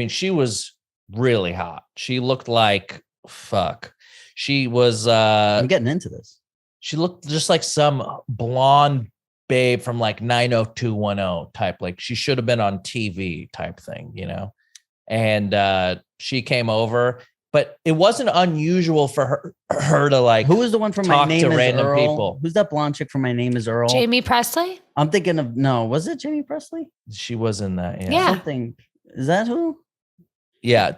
Speaker 1: she was really hot. She looked like fuck. She was
Speaker 2: I'm getting into this.
Speaker 1: She looked just like some blonde babe from like 90210 type. Like she should have been on TV type thing, you know? And she came over. but it wasn't unusual for her to like.
Speaker 2: Who was the one from My
Speaker 1: talk
Speaker 2: Name
Speaker 1: to
Speaker 2: Is
Speaker 1: random
Speaker 2: Earl?
Speaker 1: people.
Speaker 2: Who's that blonde chick from My Name Is Earl?
Speaker 3: Jamie Presley?
Speaker 2: I'm thinking of was it Jamie Presley?
Speaker 1: She was in that. Yeah.
Speaker 3: Yeah.
Speaker 2: Something. Is that who?
Speaker 1: Yeah.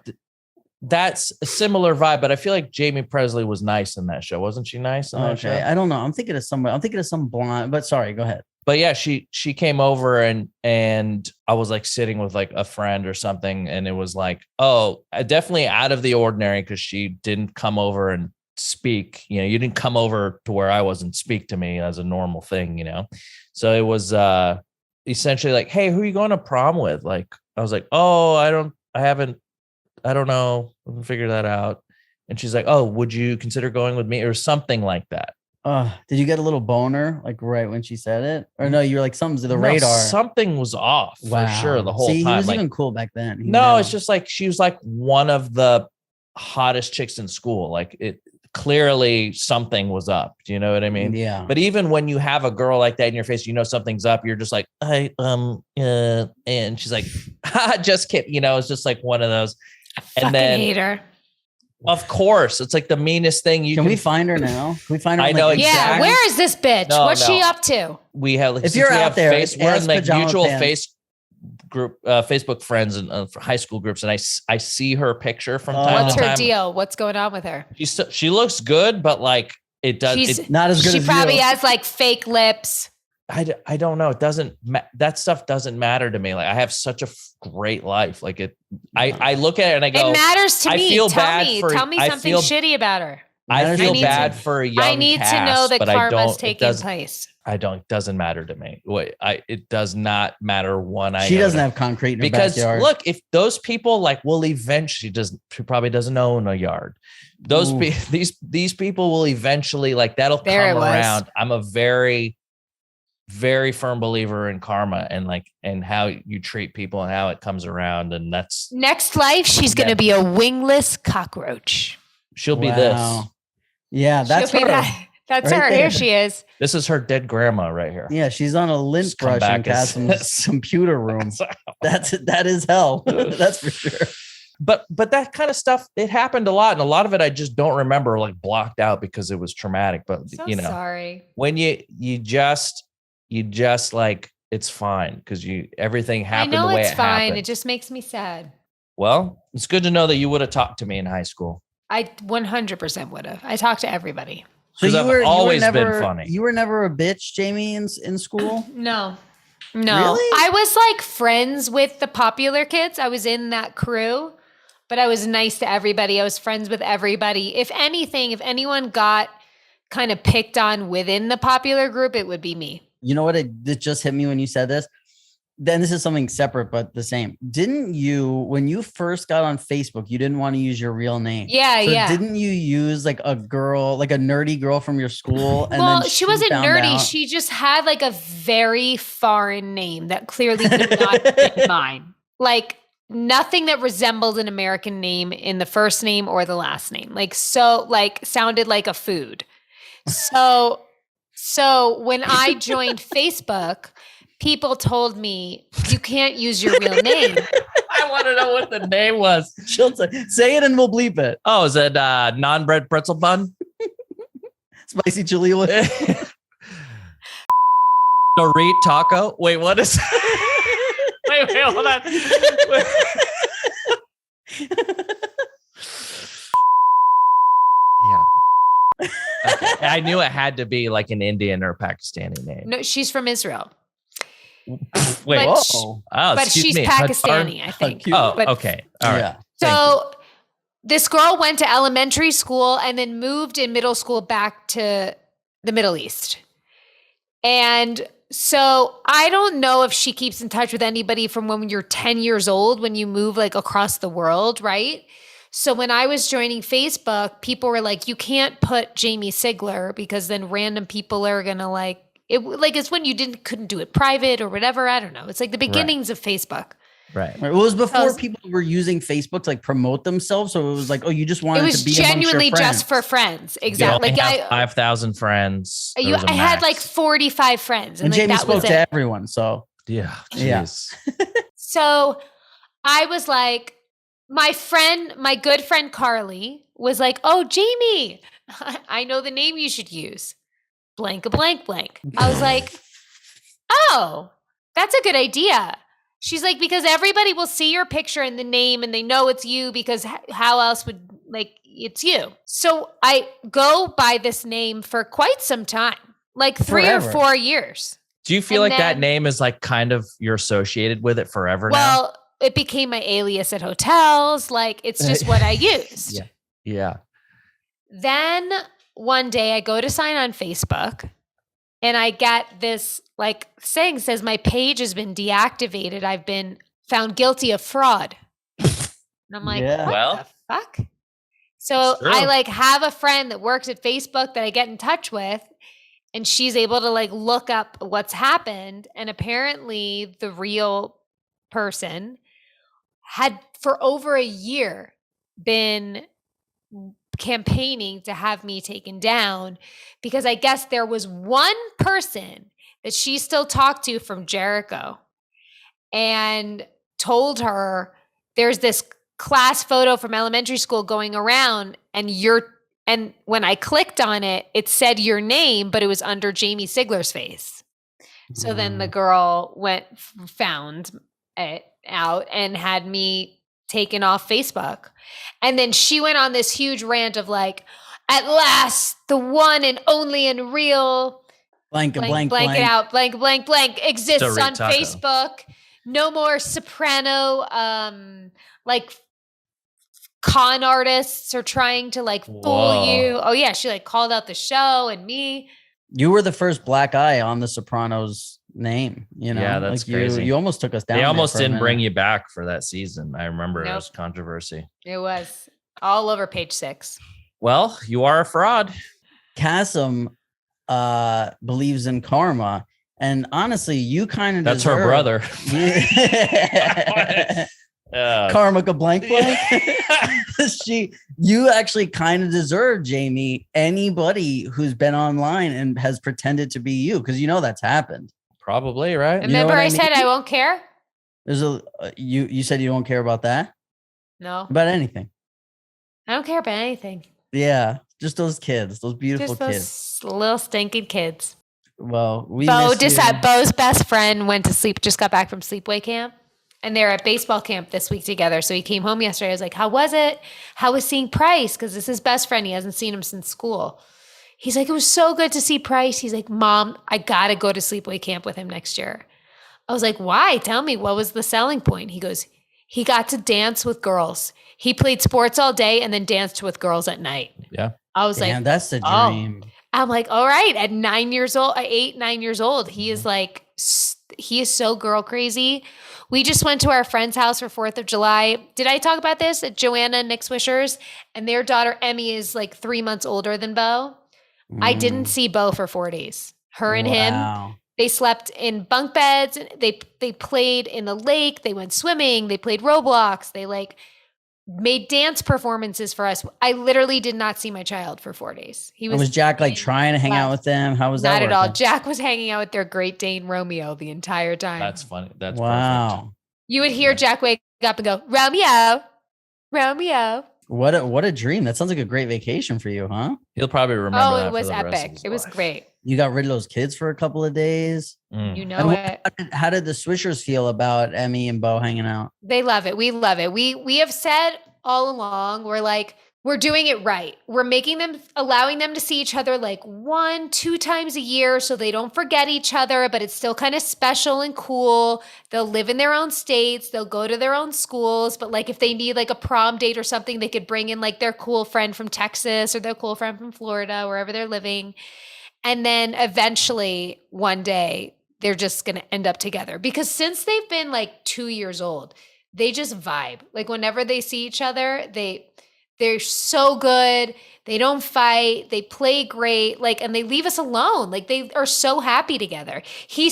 Speaker 1: That's a similar vibe, but I feel like Jamie Presley was nice in that show. Wasn't she nice in that show?
Speaker 2: I don't know. I'm thinking of somebody. I'm thinking of some blonde, but sorry, go ahead.
Speaker 1: But yeah, she came over and I was like sitting with like a friend or something. And it was like, oh, definitely out of the ordinary because she didn't come over and speak. You know, you didn't come over to where I was and speak to me as a normal thing, you know? So it was essentially like, hey, who are you going to prom with? Like, I was like, oh, I don't know. We'll figure that out. And she's like, oh, would you consider going with me or something like that?
Speaker 2: Did you get a little boner like right when she said it? Or no, you're like something's the radar.
Speaker 1: Something was off for sure the whole time.
Speaker 2: He was
Speaker 1: like,
Speaker 2: even cool back then.
Speaker 1: It's just like she was like one of the hottest chicks in school. Like it clearly something was up. Do you know what I mean?
Speaker 2: Yeah.
Speaker 1: But even when you have a girl like that in your face, you know something's up. You're just like, and she's like, just kidding. You know, it's just like one of those.
Speaker 3: And then hate her.
Speaker 1: Of course, it's like the meanest thing you
Speaker 2: can. We find her now? Can we find her?
Speaker 1: I know exactly.
Speaker 3: Yeah, where is this bitch? What's she up to?
Speaker 1: We have.
Speaker 2: If you're out there,
Speaker 1: we're in like mutual
Speaker 2: pants.
Speaker 1: Facebook friends and high school groups, and I see her picture from time to time.
Speaker 3: What's her deal? What's going on with her?
Speaker 1: She looks good, but like it does.
Speaker 2: She's not as good.
Speaker 3: She probably has like fake lips.
Speaker 1: I don't know. It doesn't. That stuff doesn't matter to me. Like I have such a great life. Like it. I look at it and I go.
Speaker 3: It matters to me.
Speaker 1: I feel bad for.
Speaker 3: Tell me something shitty about her.
Speaker 1: I feel bad for a young cast.
Speaker 3: I need to know that karma's taking place.
Speaker 1: I don't. It doesn't matter to me. It does not matter one iota.
Speaker 2: She doesn't have concrete in her backyard.
Speaker 1: Look, if those people like will eventually she probably doesn't own a yard. These people will eventually like that'll come around. I'm a very, very firm believer in karma and how you treat people and how it comes around. And that's
Speaker 3: next life. She's going to be a wingless cockroach.
Speaker 1: She'll be this.
Speaker 2: Yeah, that's her.
Speaker 3: That's right her. There. Here she is.
Speaker 1: This is her dead grandma right here.
Speaker 2: Yeah, she's on a lint brush and has some computer room. That is hell. That's for sure.
Speaker 1: But that kind of stuff, it happened a lot. And a lot of it I just don't remember, like blocked out because it was traumatic. But
Speaker 3: sorry.
Speaker 1: When you just like, it's fine because everything happened the way it happened. I know it's fine.
Speaker 3: It just makes me sad.
Speaker 1: Well, it's good to know that you would have talked to me in high school. I
Speaker 3: 100% would have. I talked to everybody.
Speaker 2: So
Speaker 1: I've always been funny.
Speaker 2: You were never a bitch, Jamie, in school?
Speaker 3: No.
Speaker 2: Really?
Speaker 3: I was like friends with the popular kids. I was in that crew, but I was nice to everybody. I was friends with everybody. If anything, if anyone got kind of picked on within the popular group, it would be me.
Speaker 2: You know what? It just hit me when you said this. Then this is something separate, but the same. Didn't you, when you first got on Facebook, you didn't want to use your real name?
Speaker 3: Yeah,
Speaker 2: so
Speaker 3: yeah.
Speaker 2: Didn't you use like a girl, like a nerdy girl from your school? And
Speaker 3: well,
Speaker 2: then
Speaker 3: she wasn't nerdy. She just had like a very foreign name that clearly did not fit mine. Like nothing that resembled an American name in the first name or the last name. Like so, like sounded like a food. So when I joined Facebook, people told me you can't use your real name.
Speaker 1: I want to know what the name was.
Speaker 2: She'll say it and we'll bleep it.
Speaker 1: Oh, is it non-bread pretzel bun?
Speaker 2: Spicy chili oil.
Speaker 1: Dorit taco. Wait, what is? wait, hold on. Yeah. Okay. I knew it had to be like an Indian or Pakistani name.
Speaker 3: No, she's from Israel.
Speaker 1: Wait,
Speaker 3: but she's Pakistani, I think.
Speaker 1: Okay. All right.
Speaker 2: Yeah.
Speaker 3: So this girl went to elementary school and then moved in middle school back to the Middle East. And so I don't know if she keeps in touch with anybody from when you're 10 years old, when you move like across the world, right? So when I was joining Facebook, people were like, you can't put Jamie Sigler because then random people are going to like, it's when you couldn't do it private or whatever. I don't know. It's like the beginnings of Facebook.
Speaker 1: Right.
Speaker 2: It was before people were using Facebook to like promote themselves. So it was like, oh, you just wanted to be
Speaker 3: genuinely just for friends. Exactly.
Speaker 1: Like I 5,000 friends.
Speaker 3: I had like 45 friends.
Speaker 2: And Jamie spoke to everyone. So
Speaker 1: yeah.
Speaker 2: Yeah.
Speaker 3: So I was like, my good friend Carly was like, "Oh, Jamie, I know the name you should use. Blank a blank blank." I was like, "Oh, that's a good idea." She's like, "Because everybody will see your picture and the name and they know it's you because how else would it's you." So I go by this name for quite some time, like 3
Speaker 2: Forever.
Speaker 3: or 4 years.
Speaker 1: Do you feel
Speaker 3: And
Speaker 1: like that
Speaker 3: then-
Speaker 1: name is like kind of you're associated with it forever now?
Speaker 3: Well, it became my alias at hotels. Like it's just what I used.
Speaker 1: Yeah. Yeah.
Speaker 3: Then one day I go to sign on Facebook and I get this like saying says my page has been deactivated. I've been found guilty of fraud. And I'm like,
Speaker 2: Yeah.
Speaker 3: what
Speaker 1: Well,
Speaker 3: the fuck? So
Speaker 1: it's true.
Speaker 3: I like have a friend that works at Facebook that I get in touch with, and she's able to like look up what's happened. And apparently the real person had for over a year been campaigning to have me taken down because I guess there was one person that she still talked to from Jericho and told her there's this class photo from elementary school going around and when I clicked on it, it said your name, but it was under Jamie Sigler's face. So then the girl found it out and had me taken off Facebook. And then she went on this huge rant of like, at last, the one and only and real
Speaker 2: blank
Speaker 3: it out, blank exists
Speaker 1: Still read
Speaker 3: on
Speaker 1: Taco.
Speaker 3: Facebook. No more soprano, like con artists are trying to like fool
Speaker 1: Whoa.
Speaker 3: you. Oh yeah, she like called out the show and me.
Speaker 2: You were the first black eye on the Sopranos name, you know?
Speaker 1: Yeah, that's
Speaker 2: like
Speaker 1: crazy.
Speaker 2: You almost took us down.
Speaker 1: They
Speaker 2: there
Speaker 1: almost
Speaker 2: for a
Speaker 1: didn't bring
Speaker 2: minute.
Speaker 1: you back for that season. I remember it
Speaker 3: Nope.
Speaker 1: was controversy.
Speaker 3: It was all over page 6.
Speaker 1: Well, you are a fraud.
Speaker 2: Cassim believes in karma. And honestly, you kind of
Speaker 1: That's her brother.
Speaker 2: Yeah. Karma blank. You actually kind of deserve, Jamie, anybody who's been online and has pretended to be you, because you know that's happened.
Speaker 1: Probably, right?
Speaker 3: Remember
Speaker 2: what
Speaker 3: I
Speaker 2: I
Speaker 3: said
Speaker 2: mean?
Speaker 3: I won't care?
Speaker 2: There's you said you don't care about that?
Speaker 3: No,
Speaker 2: About anything.
Speaker 3: I don't care about anything.
Speaker 2: Yeah. Just those kids, those beautiful
Speaker 3: Just
Speaker 2: kids.
Speaker 3: those little stinking kids.
Speaker 2: Well, we
Speaker 3: Bo
Speaker 2: miss you.
Speaker 3: Bo's best friend went to sleep, just got back from sleepaway camp. And they're at baseball camp this week together. So he came home yesterday. I was like, how was it? How was seeing Price? Because it's his best friend. He hasn't seen him since school. He's like, it was so good to see Price. He's like, Mom, I got to go to sleepaway camp with him next year. I was like, why? Tell me, what was the selling point? He goes, he got to dance with girls. He played sports all day and then danced with girls at night.
Speaker 1: Yeah.
Speaker 3: I was
Speaker 2: Damn,
Speaker 3: like,
Speaker 2: that's the
Speaker 3: oh.
Speaker 2: dream.
Speaker 3: I'm like, all right, at 9 years old, 8, 9 years old, he is like, he is so girl crazy. We just went to our friend's house for 4th of July. Did I talk about this? At Joanna and Nick Swisher's, and their daughter Emmy is like 3 months older than Bo. I didn't see Bo for 4 days. Her and him, they slept in bunk beds. They played in the lake. They went swimming. They played Roblox. They like made dance performances for us. I literally did not see my child for 4 days.
Speaker 2: Was Jack like trying to hang out with them? How was that?
Speaker 3: Not at all. Jack was hanging out with their Great Dane Romeo the entire time.
Speaker 1: That's funny. That's
Speaker 2: wow.
Speaker 1: perfect.
Speaker 3: You would hear Jack wake up and go, Romeo, Romeo.
Speaker 2: What a dream. That sounds like a great vacation for you, huh?
Speaker 1: He'll probably remember
Speaker 3: Oh,
Speaker 1: that
Speaker 3: it was
Speaker 1: for the rest of
Speaker 3: epic.
Speaker 1: his
Speaker 3: It was
Speaker 1: life.
Speaker 3: great.
Speaker 2: You got rid of those kids for a couple of days.
Speaker 3: You know
Speaker 2: And
Speaker 3: it.
Speaker 2: how did the Swishers feel about Emmy and Bo hanging out?
Speaker 3: They love it. We love it. We have said all along, we're like, we're doing it right. We're allowing them to see each other like 1-2 times a year so they don't forget each other, but it's still kind of special and cool. They'll live in their own states. They'll go to their own schools. But like if they need like a prom date or something, they could bring in like their cool friend from Texas or their cool friend from Florida, wherever they're living. And then eventually one day they're just going to end up together because since they've been like 2 years old, they just vibe. Like whenever they see each other, they're so good. They don't fight. They play great. Like, and they leave us alone. Like they are so happy together. He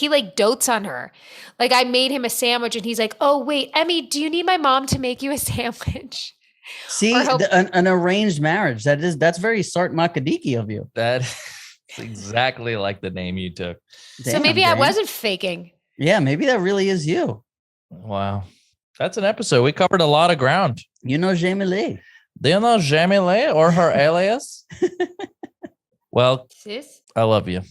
Speaker 3: like dotes on her. Like I made him a sandwich and he's like, oh wait, Emmy, do you need my mom to make you a sandwich?
Speaker 2: See, an arranged marriage. That's very Sart Makadiki of you.
Speaker 1: That's exactly like the name you took.
Speaker 3: So maybe I wasn't faking.
Speaker 2: Yeah, maybe that really is you.
Speaker 1: Wow. That's an episode. We covered a lot of ground.
Speaker 2: You know Jamie-Lynn.
Speaker 1: Do you know Jamie-Lynn or her alias? Well,
Speaker 3: Sis?
Speaker 1: I love you.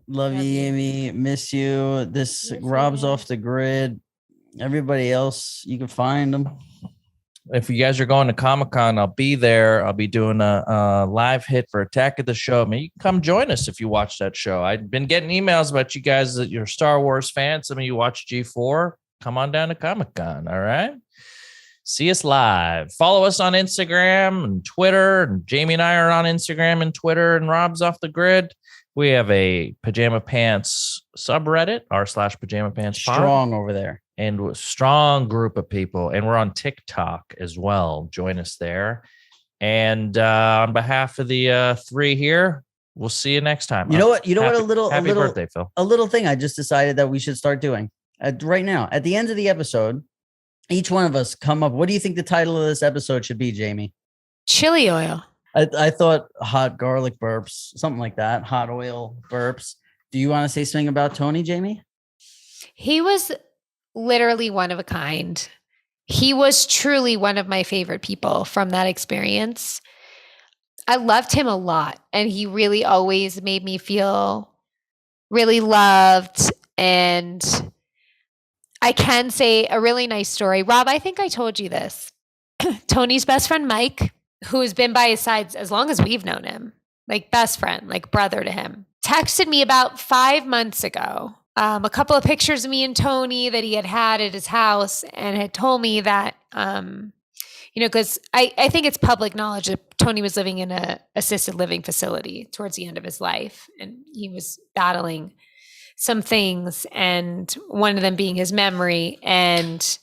Speaker 2: Love you, Amy. Miss you. This
Speaker 3: Miss
Speaker 2: Rob's
Speaker 3: you.
Speaker 2: off the grid. Everybody else, you can find them.
Speaker 1: If you guys are going to Comic-Con, I'll be there. I'll be doing a live hit for Attack of the Show. I mean, you can come join us if you watch that show. I've been getting emails about you guys that you're Star Wars fans. Some of you watch G4. Come on down to Comic-Con. All right. See us live. Follow us on Instagram and Twitter. And Jamie and I are on Instagram and Twitter. And Rob's off the grid. We have a Pajama Pants subreddit, r/Pajama Pants pod.
Speaker 2: Strong over there.
Speaker 1: And a strong group of people. And we're on TikTok as well. Join us there. And on behalf of the three here, we'll see you next time.
Speaker 2: You know what?
Speaker 1: Happy birthday, Phil.
Speaker 2: A little thing I just decided that we should start doing right now. At the end of the episode, each one of us come up. What do you think the title of this episode should be, Jamie?
Speaker 3: Chili oil.
Speaker 2: I thought hot garlic burps, something like that. Hot oil burps. Do you want to say something about Tony, Jamie?
Speaker 3: He was literally one of a kind. He was truly one of my favorite people from that experience. I loved him a lot, and he really always made me feel really loved. And I can say a really nice story. Rob, I think I told you this. Tony's best friend, Mike, who has been by his side as long as we've known him, like best friend, like brother to him, texted me about 5 months ago, a couple of pictures of me and Tony that he had at his house, and had told me that, because I think it's public knowledge that Tony was living in a assisted living facility towards the end of his life, and he was battling some things, and one of them being his memory. And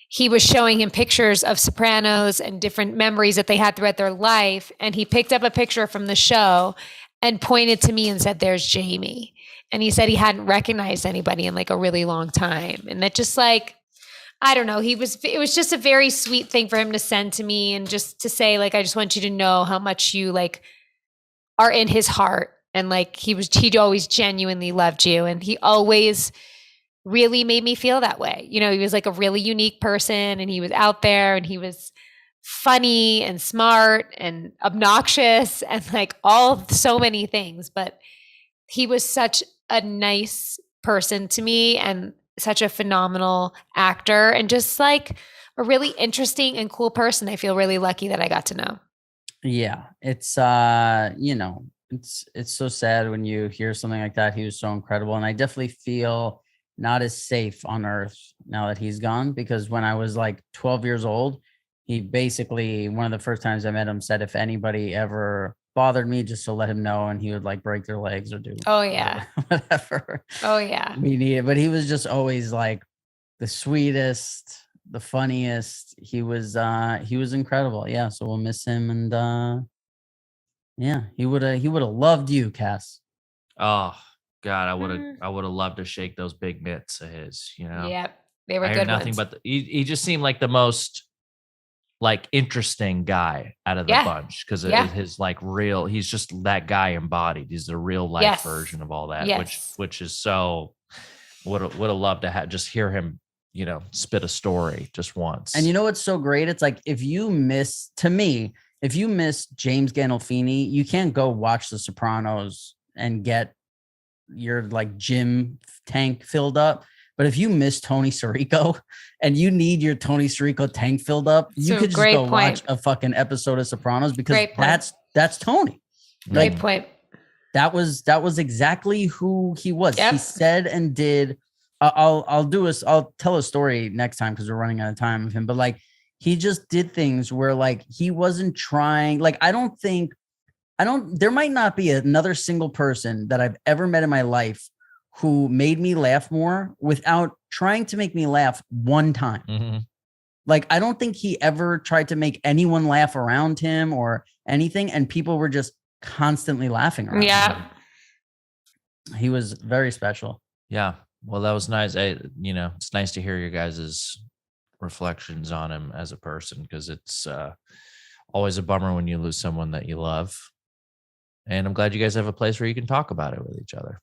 Speaker 3: he was showing him pictures of Sopranos and different memories that they had throughout their life. And he picked up a picture from the show and pointed to me and said, "There's Jamie." And he said he hadn't recognized anybody in like a really long time. And that just like, I don't know, it was just a very sweet thing for him to send to me, and just to say, like, I just want you to know how much you like are in his heart. And like, he always genuinely loved you. And he always really made me feel that way. He was like a really unique person, and he was out there, and he was funny and smart and obnoxious and like so many things. But he was such a nice person to me, and such a phenomenal actor, and just like a really interesting and cool person. I feel really lucky that I got to know.
Speaker 2: Yeah. It's, it's so sad when you hear something like that. He was so incredible. And I definitely feel not as safe on earth now that he's gone, because when I was like 12 years old, he basically, one of the first times I met him, said if anybody ever bothered me, just to let him know, and he would like break their legs or do whatever.
Speaker 3: Oh yeah.
Speaker 2: We needed, but he was just always like the sweetest, the funniest. He was incredible. Yeah. So we'll miss him. And yeah, he would have loved you, Cass.
Speaker 1: Oh God, I would have loved to shake those big mitts of his,
Speaker 3: Yep. They were
Speaker 1: I
Speaker 3: good
Speaker 1: heard nothing
Speaker 3: ones.
Speaker 1: but he just seemed like the most like interesting guy out of the bunch, because his like real, he's just that guy embodied. He's the real life version of all that, which is so would have loved to just hear him, spit a story just once.
Speaker 2: And you know what's so great? It's like, if you miss James Gandolfini, you can't go watch The Sopranos and get your like gym tank filled up. But if you miss Tony Sirico and you need your Tony Sirico tank filled up, you could just go watch a fucking episode of Sopranos, because that's Tony.
Speaker 3: Great point.
Speaker 2: That was exactly who he was.
Speaker 3: Yep.
Speaker 2: He said and did. I'll tell a story next time, because we're running out of time of him. But like, he just did things where like he wasn't trying. Like, there might not be another single person that I've ever met in my life who made me laugh more without trying to make me laugh one time.
Speaker 1: Mm-hmm.
Speaker 2: Like, I don't think he ever tried to make anyone laugh around him or anything. And people were just constantly laughing around him. He was very special.
Speaker 1: Yeah. Well, that was nice. It's nice to hear your guys' reflections on him as a person, because it's always a bummer when you lose someone that you love. And I'm glad you guys have a place where you can talk about it with each other.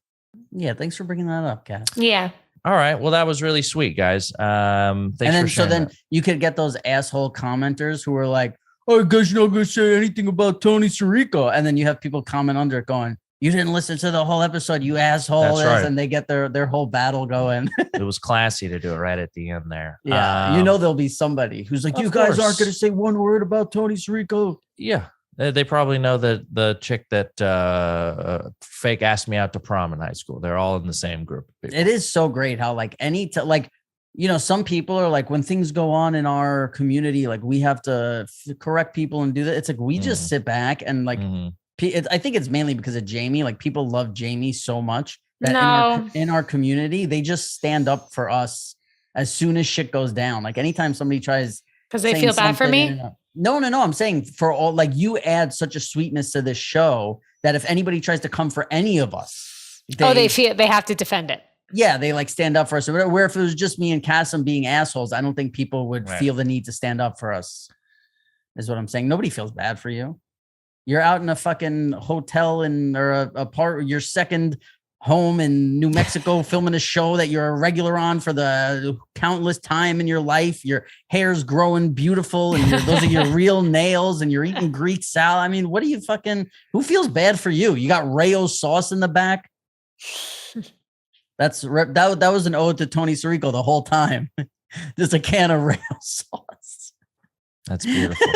Speaker 2: Yeah. Thanks for bringing that up, Cass.
Speaker 3: Yeah.
Speaker 1: All right. Well, that was really sweet, guys. Thanks
Speaker 2: And
Speaker 1: for
Speaker 2: then
Speaker 1: sharing that.
Speaker 2: you could get those asshole commenters who are like, "Oh, I guess you're not gonna say anything about Tony Sirico," and then you have people comment under it going, "You didn't listen to the whole episode, you asshole."
Speaker 1: That's right.
Speaker 2: And they get their whole battle going.
Speaker 1: It was classy to do it right at the end there.
Speaker 2: Yeah, there'll be somebody who's like,
Speaker 1: of
Speaker 2: "You guys aren't
Speaker 1: course.
Speaker 2: going to say one word about Tony Sirico."
Speaker 1: Yeah. They probably know the chick that fake asked me out to prom in high school. They're all in the same group of people.
Speaker 2: It is so great how like some people are like, when things go on in our community, like we have to correct people and do that. It's like we just sit back and like I think it's mainly because of Jamie. Like people love Jamie so much that in our community, they just stand up for us as soon as shit goes down. Like anytime somebody tries,
Speaker 3: because they feel bad for me.
Speaker 2: No. I'm saying for all, like you add such a sweetness to this show that if anybody tries to come for any of us,
Speaker 3: they feel they have to defend it.
Speaker 2: Yeah, they like stand up for us. Where if it was just me and Cassim being assholes, I don't think people would feel the need to stand up for us. Is what I'm saying. Nobody feels bad for you. You're out in a fucking hotel or a part, your second home in New Mexico, filming a show that you're a regular on for the countless time in your life. Your hair's growing beautiful, and those are your real nails, and you're eating Greek salad. I mean, what do you who feels bad for you? You got Rayo sauce in the back. That was an ode to Tony Sirico the whole time. Just a can of Rayo sauce.
Speaker 1: That's beautiful.